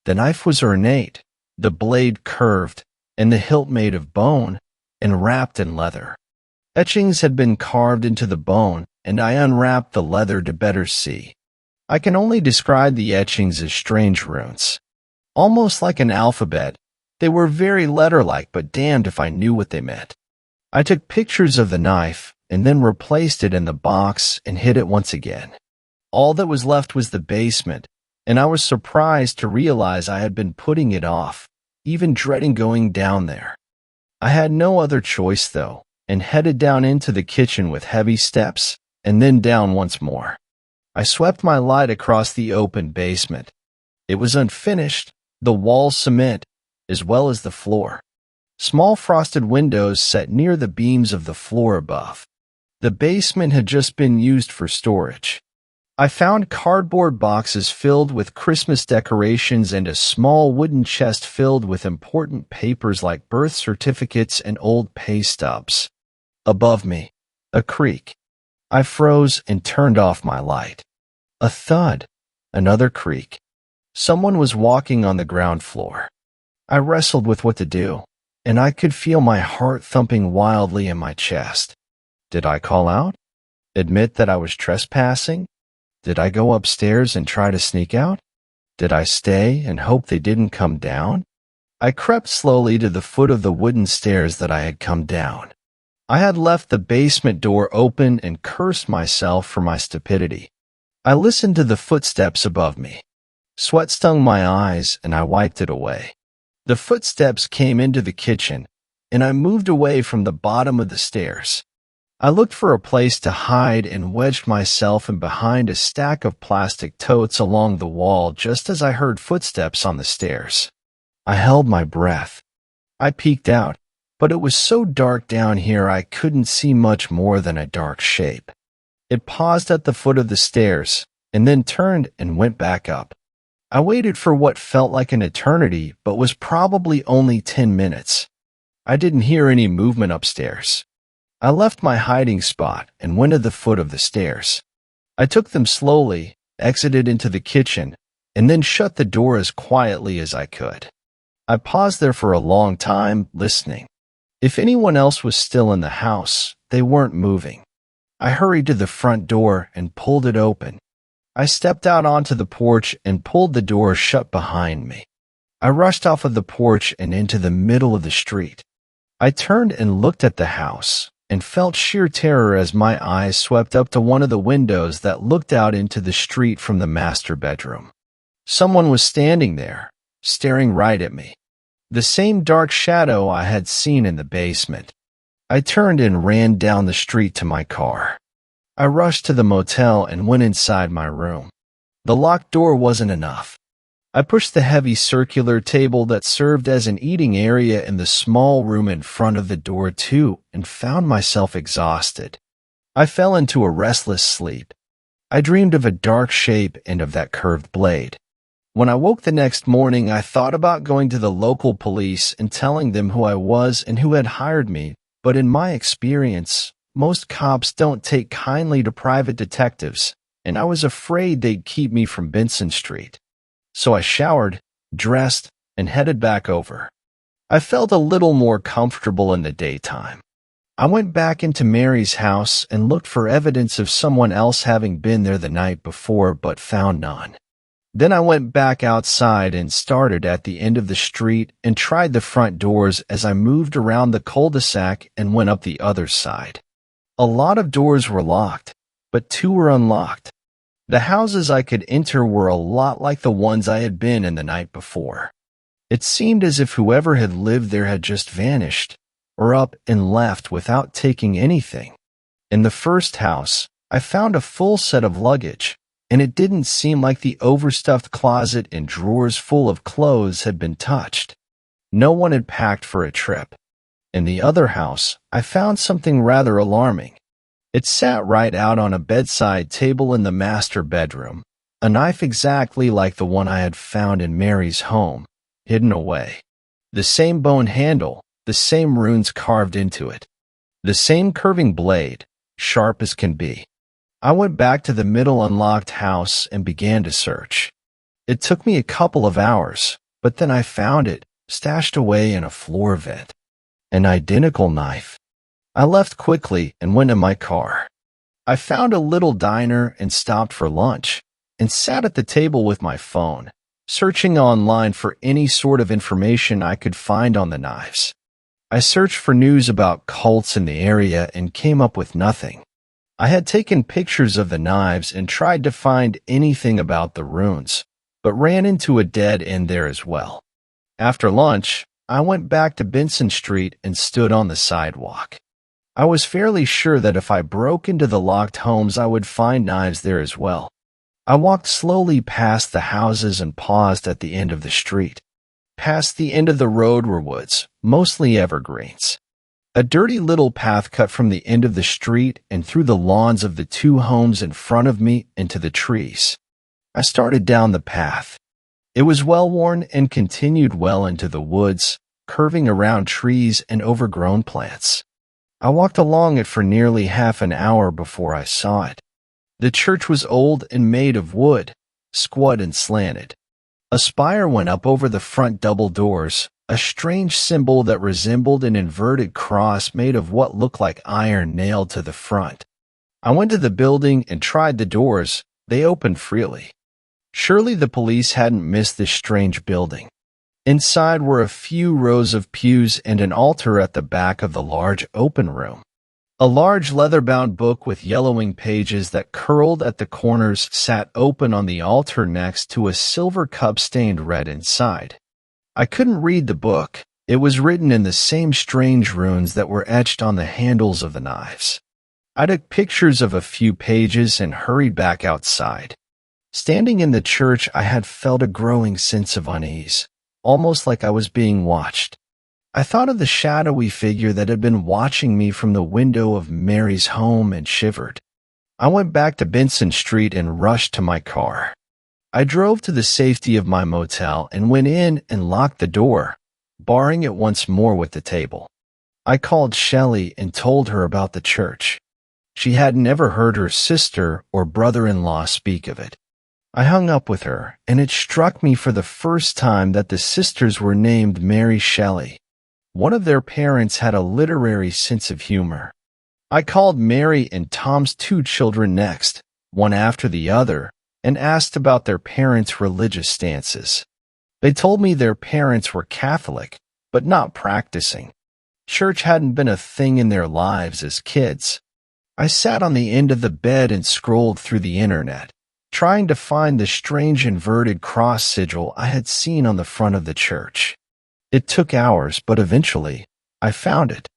The knife was ornate, the blade curved, and the hilt made of bone and wrapped in leather. Etchings had been carved into the bone, and I unwrapped the leather to better see. I can only describe the etchings as strange runes. Almost like an alphabet, they were very letter-like, but damned if I knew what they meant. I took pictures of the knife and then replaced it in the box and hid it once again. All that was left was the basement, and I was surprised to realize I had been putting it off, even dreading going down there. I had no other choice, though, and headed down into the kitchen with heavy steps, and then down once more. I swept my light across the open basement. It was unfinished, the walls cement, as well as the floor. Small frosted windows set near the beams of the floor above. The basement had just been used for storage. I found cardboard boxes filled with Christmas decorations and a small wooden chest filled with important papers like birth certificates and old pay stubs. Above me, a creak. I froze and turned off my light. A thud, another creak. Someone was walking on the ground floor. I wrestled with what to do, and I could feel my heart thumping wildly in my chest. Did I call out? Admit that I was trespassing? Did I go upstairs and try to sneak out? Did I stay and hope they didn't come down? I crept slowly to the foot of the wooden stairs that I had come down. I had left the basement door open and cursed myself for my stupidity. I listened to the footsteps above me. Sweat stung my eyes, and I wiped it away. The footsteps came into the kitchen, and I moved away from the bottom of the stairs. I looked for a place to hide and wedged myself in behind a stack of plastic totes along the wall just as I heard footsteps on the stairs. I held my breath. I peeked out, but it was so dark down here I couldn't see much more than a dark shape. It paused at the foot of the stairs, and then turned and went back up. I waited for what felt like an eternity, but was probably only 10 minutes. I didn't hear any movement upstairs. I left my hiding spot and went to the foot of the stairs. I took them slowly, exited into the kitchen, and then shut the door as quietly as I could. I paused there for a long time, listening. If anyone else was still in the house, they weren't moving. I hurried to the front door and pulled it open. I stepped out onto the porch and pulled the door shut behind me. I rushed off of the porch and into the middle of the street. I turned and looked at the house and felt sheer terror as my eyes swept up to one of the windows that looked out into the street from the master bedroom. Someone was standing there, staring right at me. The same dark shadow I had seen in the basement. I turned and ran down the street to my car. I rushed to the motel and went inside my room. The locked door wasn't enough. I pushed the heavy circular table that served as an eating area in the small room in front of the door too, and found myself exhausted. I fell into a restless sleep. I dreamed of a dark shape and of that curved blade. When I woke the next morning, I thought about going to the local police and telling them who I was and who had hired me, but in my experience, most cops don't take kindly to private detectives, and I was afraid they'd keep me from Benson Street. So I showered, dressed, and headed back over. I felt a little more comfortable in the daytime. I went back into Mary's house and looked for evidence of someone else having been there the night before, but found none. Then I went back outside and started at the end of the street and tried the front doors as I moved around the cul-de-sac and went up the other side. A lot of doors were locked, but 2 were unlocked. The houses I could enter were a lot like the ones I had been in the night before. It seemed as if whoever had lived there had just vanished, or up and left without taking anything. In the first house, I found a full set of luggage, and it didn't seem like the overstuffed closet and drawers full of clothes had been touched. No one had packed for a trip. In the other house, I found something rather alarming. It sat right out on a bedside table in the master bedroom, a knife exactly like the one I had found in Mary's home, hidden away. The same bone handle, the same runes carved into it. The same curving blade, sharp as can be. I went back to the middle unlocked house and began to search. It took me a couple of hours, but then I found it, stashed away in a floor vent. An identical knife. I left quickly and went in my car. I found a little diner and stopped for lunch, and sat at the table with my phone, searching online for any sort of information I could find on the knives. I searched for news about cults in the area and came up with nothing. I had taken pictures of the knives and tried to find anything about the runes, but ran into a dead end there as well. After lunch, I went back to Benson Street and stood on the sidewalk. I was fairly sure that if I broke into the locked homes, I would find knives there as well. I walked slowly past the houses and paused at the end of the street. Past the end of the road were woods, mostly evergreens. A dirty little path cut from the end of the street and through the lawns of the two homes in front of me into the trees. I started down the path. It was well-worn and continued well into the woods, curving around trees and overgrown plants. I walked along it for nearly half an hour before I saw it. The church was old and made of wood, squat and slanted. A spire went up over the front double doors, a strange symbol that resembled an inverted cross made of what looked like iron nailed to the front. I went to the building and tried the doors. They opened freely. Surely the police hadn't missed this strange building. Inside were a few rows of pews and an altar at the back of the large open room. A large leather-bound book with yellowing pages that curled at the corners sat open on the altar next to a silver cup stained red inside. I couldn't read the book. It was written in the same strange runes that were etched on the handles of the knives. I took pictures of a few pages and hurried back outside. Standing in the church, I had felt a growing sense of unease, almost like I was being watched. I thought of the shadowy figure that had been watching me from the window of Mary's home and shivered. I went back to Benson Street and rushed to my car. I drove to the safety of my motel and went in and locked the door, barring it once more with the table. I called Shelley and told her about the church. She had never heard her sister or brother-in-law speak of it. I hung up with her, and it struck me for the first time that the sisters were named Mary Shelley. One of their parents had a literary sense of humor. I called Mary and Tom's two children next, one after the other, and asked about their parents' religious stances. They told me their parents were Catholic, but not practicing. Church hadn't been a thing in their lives as kids. I sat on the end of the bed and scrolled through the internet, trying to find the strange inverted cross sigil I had seen on the front of the church. It took hours, but eventually, I found it.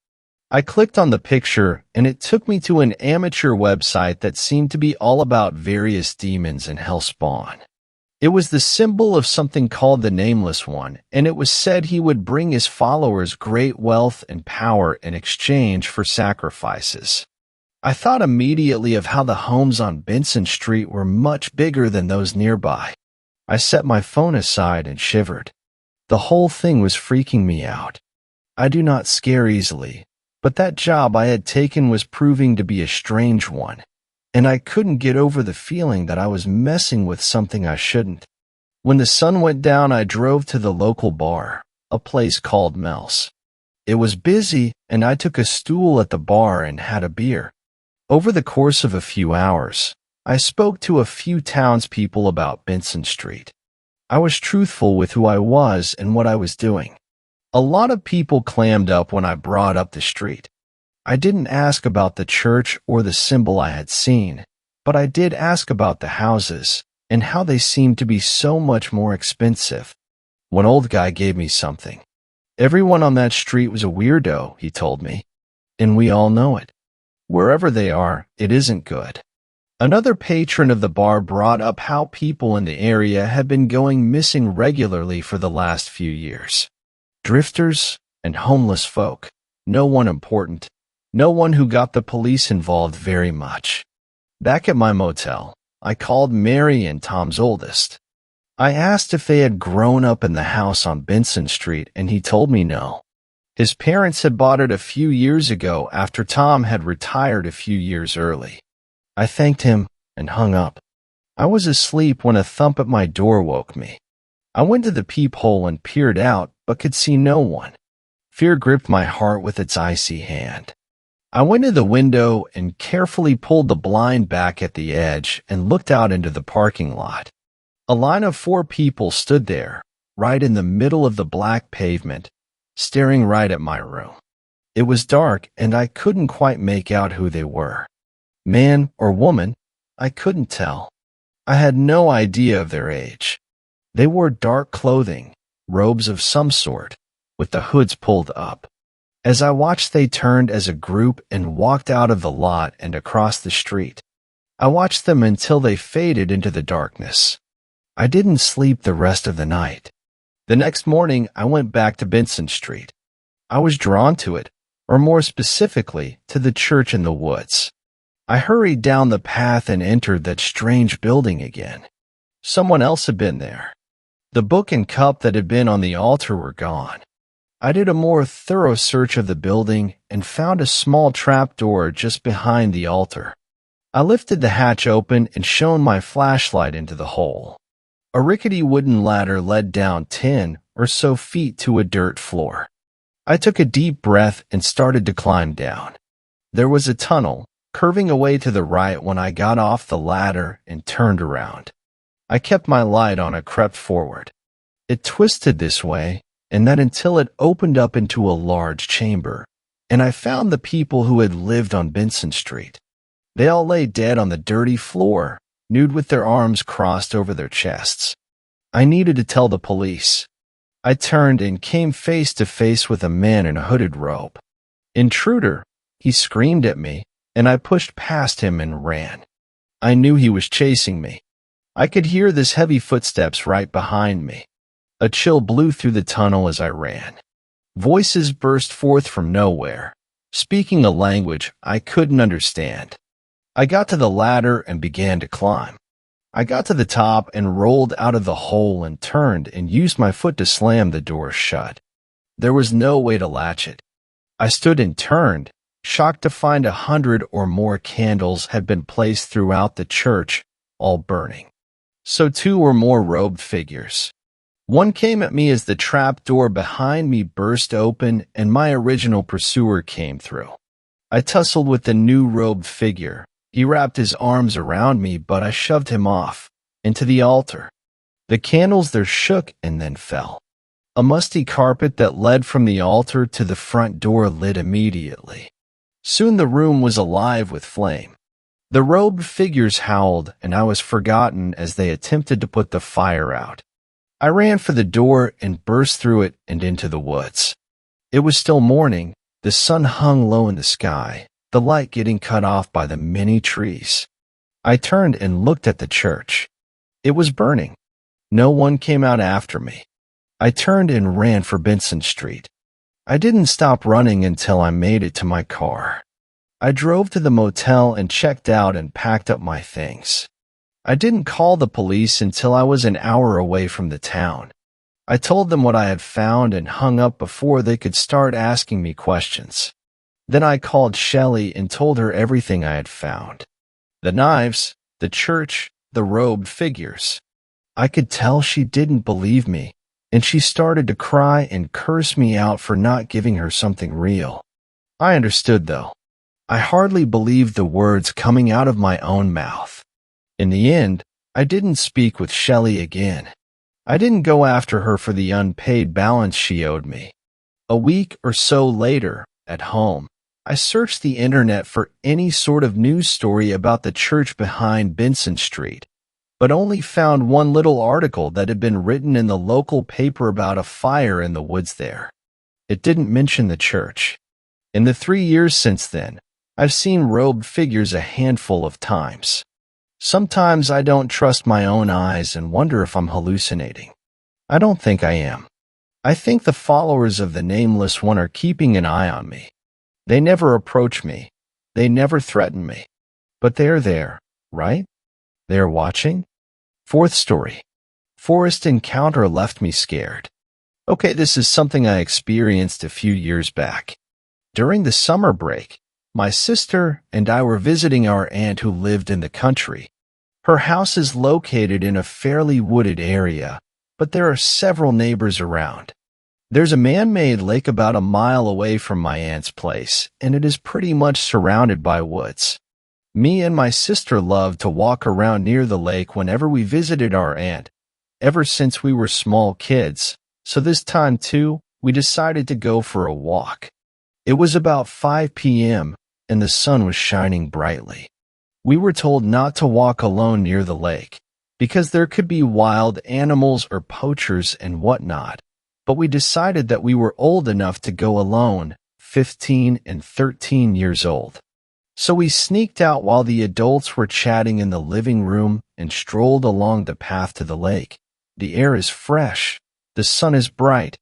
I clicked on the picture, and it took me to an amateur website that seemed to be all about various demons and hellspawn. It was the symbol of something called the Nameless One, and it was said he would bring his followers great wealth and power in exchange for sacrifices. I thought immediately of how the homes on Benson Street were much bigger than those nearby. I set my phone aside and shivered. The whole thing was freaking me out. I do not scare easily, but that job I had taken was proving to be a strange one, and I couldn't get over the feeling that I was messing with something I shouldn't. When the sun went down, I drove to the local bar, a place called Mel's. It was busy, and I took a stool at the bar and had a beer. Over the course of a few hours, I spoke to a few townspeople about Benson Street. I was truthful with who I was and what I was doing. A lot of people clammed up when I brought up the street. I didn't ask about the church or the symbol I had seen, but I did ask about the houses and how they seemed to be so much more expensive. One old guy gave me something. Everyone on that street was a weirdo, he told me, and we all know it. Wherever they are, it isn't good. Another patron of the bar brought up how people in the area had been going missing regularly for the last few years. Drifters and homeless folk, no one important, no one who got the police involved very much. Back at my motel, I called Mary and Tom's oldest. I asked if they had grown up in the house on Benson Street, and he told me no. His parents had bought it a few years ago after Tom had retired a few years early. I thanked him and hung up. I was asleep when a thump at my door woke me. I went to the peephole and peered out, but could see no one. Fear gripped my heart with its icy hand. I went to the window and carefully pulled the blind back at the edge and looked out into the parking lot. A line of 4 people stood there, right in the middle of the black pavement, staring right at my room. It was dark and I couldn't quite make out who they were. Man or woman, I couldn't tell. I had no idea of their age. They wore dark clothing, robes of some sort, with the hoods pulled up. As I watched, they turned as a group and walked out of the lot and across the street. I watched them until they faded into the darkness. I didn't sleep the rest of the night. The next morning, I went back to Benson Street. I was drawn to it, or more specifically, to the church in the woods. I hurried down the path and entered that strange building again. Someone else had been there. The book and cup that had been on the altar were gone. I did a more thorough search of the building and found a small trapdoor just behind the altar. I lifted the hatch open and shone my flashlight into the hole. A rickety wooden ladder led down 10 or so feet to a dirt floor. I took a deep breath and started to climb down. There was a tunnel, curving away to the right when I got off the ladder and turned around. I kept my light on and crept forward. It twisted this way and that until it opened up into a large chamber, and I found the people who had lived on Benson Street. They all lay dead on the dirty floor, nude with their arms crossed over their chests. I needed to tell the police. I turned and came face to face with a man in a hooded robe. "Intruder!" He screamed at me, and I pushed past him and ran. I knew he was chasing me. I could hear his heavy footsteps right behind me. A chill blew through the tunnel as I ran. Voices burst forth from nowhere, speaking a language I couldn't understand. I got to the ladder and began to climb. I got to the top and rolled out of the hole and turned and used my foot to slam the door shut. There was no way to latch it. I stood and turned, shocked to find 100 or more candles had been placed throughout the church, all burning. So 2 or more robed figures. One came at me as the trap door behind me burst open and my original pursuer came through. I tussled with the new robed figure. He wrapped his arms around me, but I shoved him off, into the altar. The candles there shook and then fell. A musty carpet that led from the altar to the front door lit immediately. Soon the room was alive with flame. The robed figures howled, and I was forgotten as they attempted to put the fire out. I ran for the door and burst through it and into the woods. It was still morning. The sun hung low in the sky, the light getting cut off by the many trees. I turned and looked at the church. It was burning. No one came out after me. I turned and ran for Benson Street. I didn't stop running until I made it to my car. I drove to the motel and checked out and packed up my things. I didn't call the police until I was an hour away from the town. I told them what I had found and hung up before they could start asking me questions. Then I called Shelley and told her everything I had found. The knives, the church, the robed figures. I could tell she didn't believe me, and she started to cry and curse me out for not giving her something real. I understood, though. I hardly believed the words coming out of my own mouth. In the end, I didn't speak with Shelley again. I didn't go after her for the unpaid balance she owed me. A week or so later, at home, I searched the internet for any sort of news story about the church behind Benson Street, but only found one little article that had been written in the local paper about a fire in the woods there. It didn't mention the church. In the 3 years since then, I've seen robed figures a handful of times. Sometimes I don't trust my own eyes and wonder if I'm hallucinating. I don't think I am. I think the followers of the Nameless One are keeping an eye on me. They never approach me. They never threaten me. But they're there, right? They're watching? 4th story. Forest encounter left me scared. Okay, this is something I experienced a few years back. During the summer break, My sister and I were visiting our aunt who lived in the country. Her house is located in a fairly wooded area, but there are several neighbors around. There's a man-made lake about a mile away from my aunt's place, and it is pretty much surrounded by woods. Me and my sister loved to walk around near the lake whenever we visited our aunt, ever since we were small kids, so this time too, we decided to go for a walk. It was about 5 p.m., and the sun was shining brightly. We were told not to walk alone near the lake, because there could be wild animals or poachers and whatnot, but we decided that we were old enough to go alone, 15 and 13 years old. So we sneaked out while the adults were chatting in the living room and strolled along the path to the lake. The air is fresh, the sun is bright,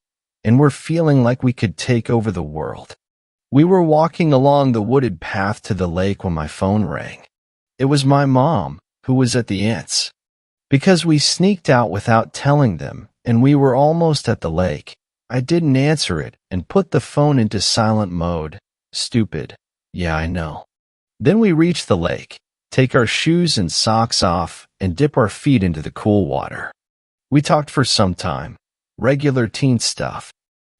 and we're feeling like we could take over the world. We were walking along the wooded path to the lake when my phone rang. It was my mom, who was at the aunt's. Because we sneaked out without telling them, and we were almost at the lake, I didn't answer it and put the phone into silent mode. Stupid. Yeah, I know. Then we reach the lake, take our shoes and socks off, and dip our feet into the cool water. We talked for some time, regular teen stuff.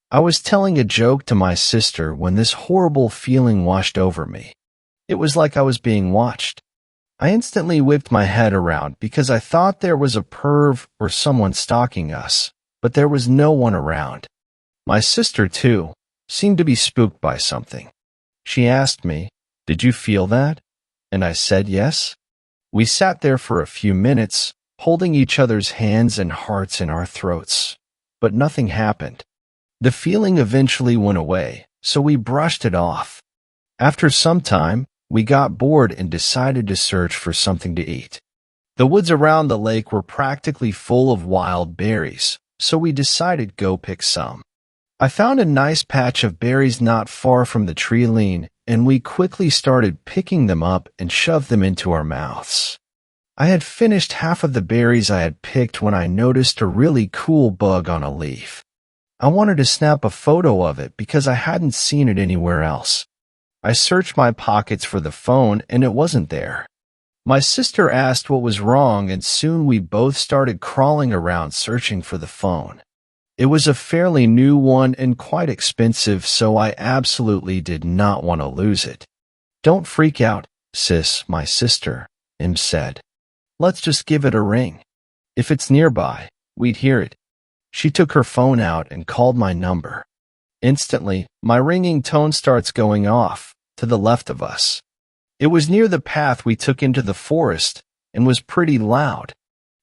I was telling a joke to my sister when this horrible feeling washed over me. It was like I was being watched. I instantly whipped my head around because I thought there was a perv or someone stalking us, but there was no one around. My sister, too, seemed to be spooked by something. She asked me, "Did you feel that?" And I said yes. We sat there for a few minutes, holding each other's hands and hearts in our throats. But nothing happened. The feeling eventually went away, so we brushed it off. After some time, we got bored and decided to search for something to eat. The woods around the lake were practically full of wild berries, so we decided to go pick some. I found a nice patch of berries not far from the tree line, and we quickly started picking them up and shoved them into our mouths. I had finished half of the berries I had picked when I noticed a really cool bug on a leaf. I wanted to snap a photo of it because I hadn't seen it anywhere else. I searched my pockets for the phone and it wasn't there. My sister asked what was wrong, and soon we both started crawling around searching for the phone. It was a fairly new one and quite expensive, so I absolutely did not want to lose it. "Don't freak out, sis," my sister, said. "Let's just give it a ring. If it's nearby, we'd hear it." She took her phone out and called my number. Instantly, my ringing tone starts going off, to the left of us. It was near the path we took into the forest, and was pretty loud.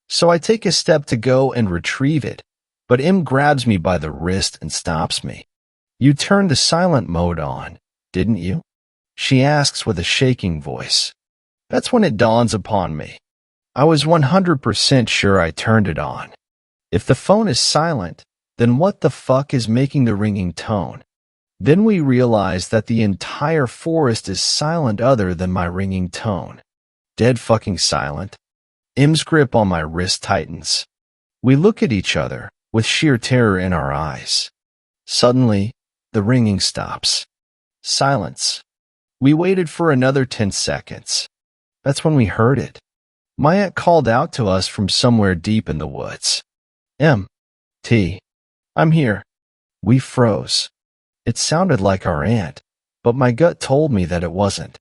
So I take a step to go and retrieve it, but grabs me by the wrist and stops me. "You turned the silent mode on, didn't you?" she asks with a shaking voice. That's when it dawns upon me. I was 100% sure I turned it on. If the phone is silent, then what the fuck is making the ringing tone? Then we realize that the entire forest is silent other than my ringing tone. Dead fucking silent. M's grip on my wrist tightens. We look at each other, with sheer terror in our eyes. Suddenly, the ringing stops. Silence. We waited for another 10 seconds. That's when we heard it. My aunt called out to us from somewhere deep in the woods. "M.T. I'm here." We froze. It sounded like our aunt, but my gut told me that it wasn't.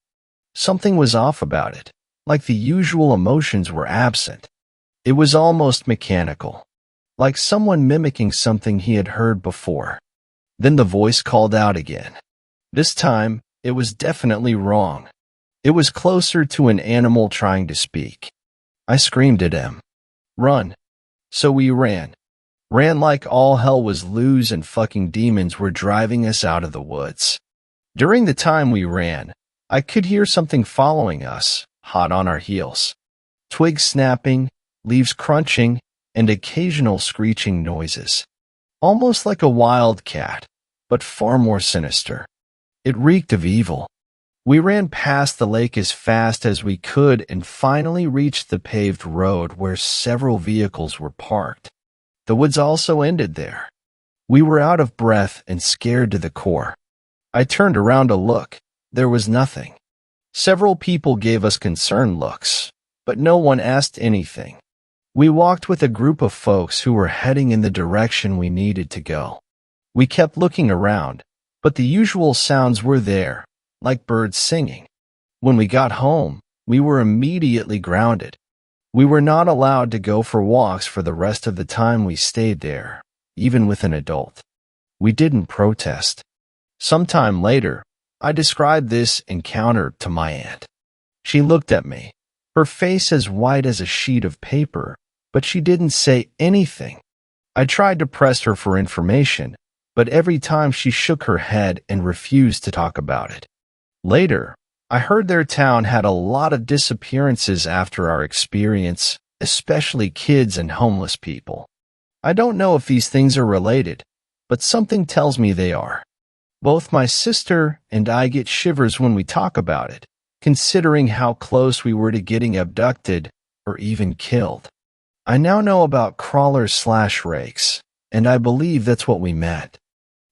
Something was off about it, like the usual emotions were absent. It was almost mechanical, like someone mimicking something he had heard before. Then the voice called out again. This time, it was definitely wrong. It was closer to an animal trying to speak. I screamed at him, "Run." So we ran. Ran like all hell was loose and fucking demons were driving us out of the woods. During the time we ran, I could hear something following us, hot on our heels. Twigs snapping, leaves crunching, and occasional screeching noises. Almost like a wild cat, but far more sinister. It reeked of evil. We ran past the lake as fast as we could and finally reached the paved road where several vehicles were parked. The woods also ended there. We were out of breath and scared to the core. I turned around to look, there was nothing. Several people gave us concerned looks, but no one asked anything. We walked with a group of folks who were heading in the direction we needed to go. We kept looking around, but the usual sounds were there, like birds singing. When we got home, we were immediately grounded. We were not allowed to go for walks for the rest of the time we stayed there, even with an adult. We didn't protest. Sometime later, I described this encounter to my aunt. She looked at me, her face as white as a sheet of paper, but she didn't say anything. I tried to press her for information, but every time she shook her head and refused to talk about it. Later, I heard their town had a lot of disappearances after our experience, especially kids and homeless people. I don't know if these things are related, but something tells me they are. Both my sister and I get shivers when we talk about it, considering how close we were to getting abducted or even killed. I now know about crawlers/rakes, and I believe that's what we meant.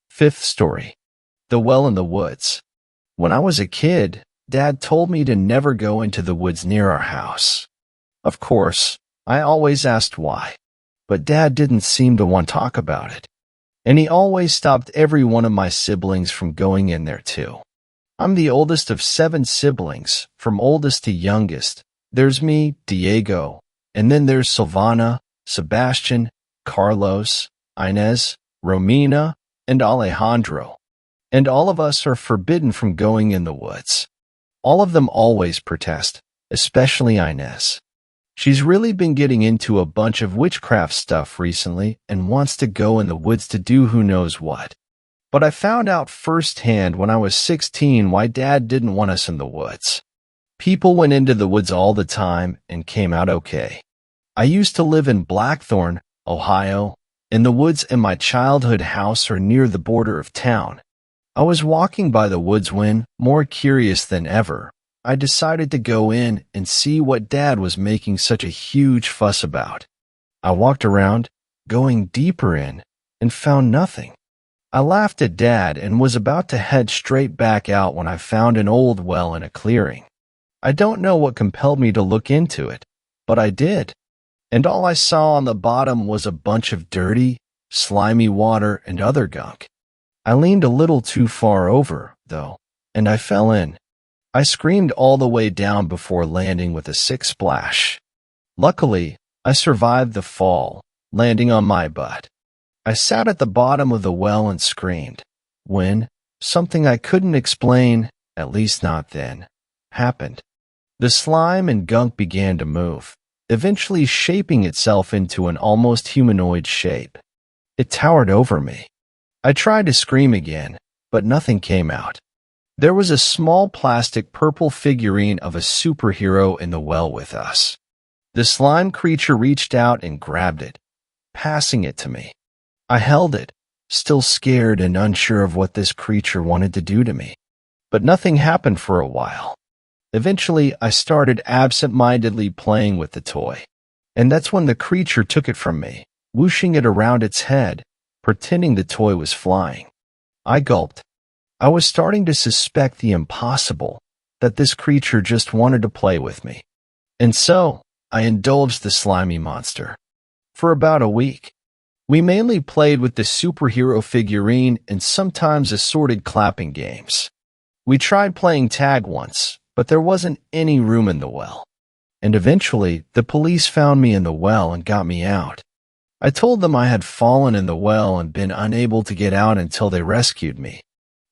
Fifth story. The well in the woods. When I was a kid, Dad told me to never go into the woods near our house. Of course, I always asked why, but Dad didn't seem to want to talk about it. And he always stopped every one of my siblings from going in there too. I'm the oldest of 7 siblings, from oldest to youngest. There's me, Diego, and then there's Silvana, Sebastian, Carlos, Inez, Romina, and Alejandro. And all of us are forbidden from going in the woods. All of them always protest, especially Inez. She's really been getting into a bunch of witchcraft stuff recently and wants to go in the woods to do who knows what. But I found out firsthand when I was 16 why Dad didn't want us in the woods. People went into the woods all the time and came out okay. I used to live in Blackthorn, Ohio, and the woods in my childhood house are near the border of town. I was walking by the woods when, more curious than ever, I decided to go in and see what Dad was making such a huge fuss about. I walked around, going deeper in, and found nothing. I laughed at Dad and was about to head straight back out when I found an old well in a clearing. I don't know what compelled me to look into it, but I did. And all I saw on the bottom was a bunch of dirty, slimy water and other gunk. I leaned a little too far over, though, and I fell in. I screamed all the way down before landing with a sick splash. Luckily, I survived the fall, landing on my butt. I sat at the bottom of the well and screamed, when something I couldn't explain, at least not then, happened. The slime and gunk began to move, eventually shaping itself into an almost humanoid shape. It towered over me. I tried to scream again, but nothing came out. There was a small plastic purple figurine of a superhero in the well with us. The slime creature reached out and grabbed it, passing it to me. I held it, still scared and unsure of what this creature wanted to do to me. But nothing happened for a while. Eventually, I started absent-mindedly playing with the toy. And that's when the creature took it from me, whooshing it around its head, pretending the toy was flying. I gulped. I was starting to suspect the impossible, that this creature just wanted to play with me. And so, I indulged the slimy monster. For about a week, we mainly played with the superhero figurine and sometimes assorted clapping games. We tried playing tag once, but there wasn't any room in the well. And eventually, the police found me in the well and got me out. I told them I had fallen in the well and been unable to get out until they rescued me.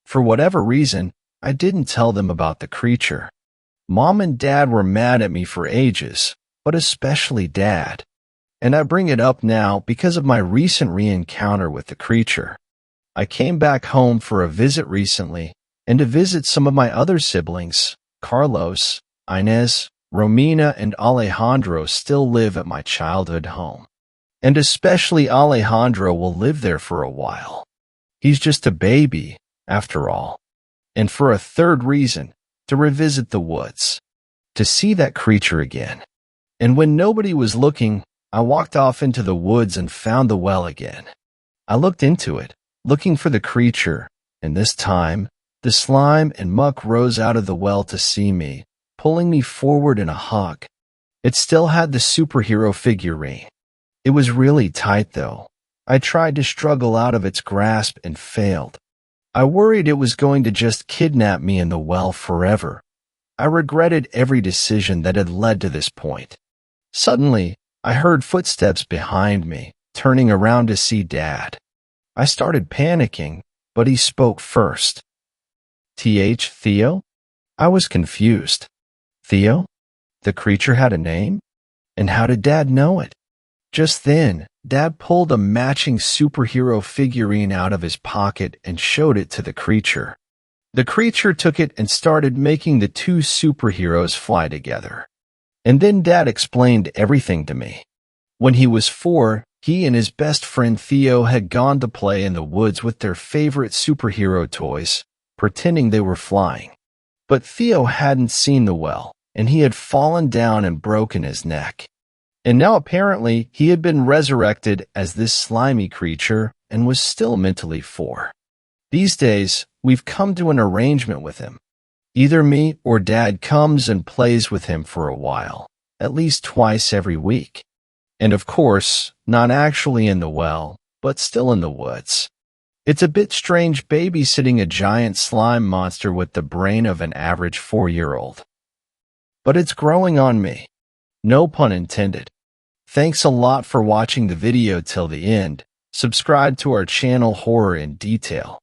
For whatever reason, I didn't tell them about the creature. Mom and Dad were mad at me for ages, but especially Dad. And I bring it up now because of my recent re-encounter with the creature. I came back home for a visit recently and to visit some of my other siblings. Carlos, Inez, Romina, and Alejandro still live at my childhood home. And especially Alejandro will live there for a while. He's just a baby, after all. And for a third reason, to revisit the woods, to see that creature again. And when nobody was looking, I walked off into the woods and found the well again. I looked into it, looking for the creature, and this time, The slime and muck rose out of the well to see me, pulling me forward in a hug. It still had the superhero figurine. It was really tight, though. I tried to struggle out of its grasp and failed. I worried it was going to just kidnap me in the well forever. I regretted every decision that had led to this point. Suddenly, I heard footsteps behind me, turning around to see Dad. I started panicking, but he spoke first. Theo? I was confused. Theo? The creature had a name? And how did Dad know it? Just then, Dad pulled a matching superhero figurine out of his pocket and showed it to the creature. The creature took it and started making the two superheroes fly together. And then Dad explained everything to me. When he was 4, he and his best friend Theo had gone to play in the woods with their favorite superhero toys, pretending they were flying. But Theo hadn't seen the well, and he had fallen down and broken his neck. And now apparently he had been resurrected as this slimy creature and was still mentally 4. These days, we've come to an arrangement with him. Either me or Dad comes and plays with him for a while, at least twice every week. And of course, not actually in the well, but still in the woods. It's a bit strange babysitting a giant slime monster with the brain of an average 4-year-old. But it's growing on me. No pun intended. Thanks a lot for watching the video till the end. Subscribe to our channel Horror in Detail.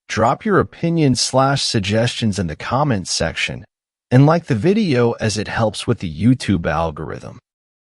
Drop your opinions/suggestions in the comments section, and like the video as it helps with the YouTube algorithm.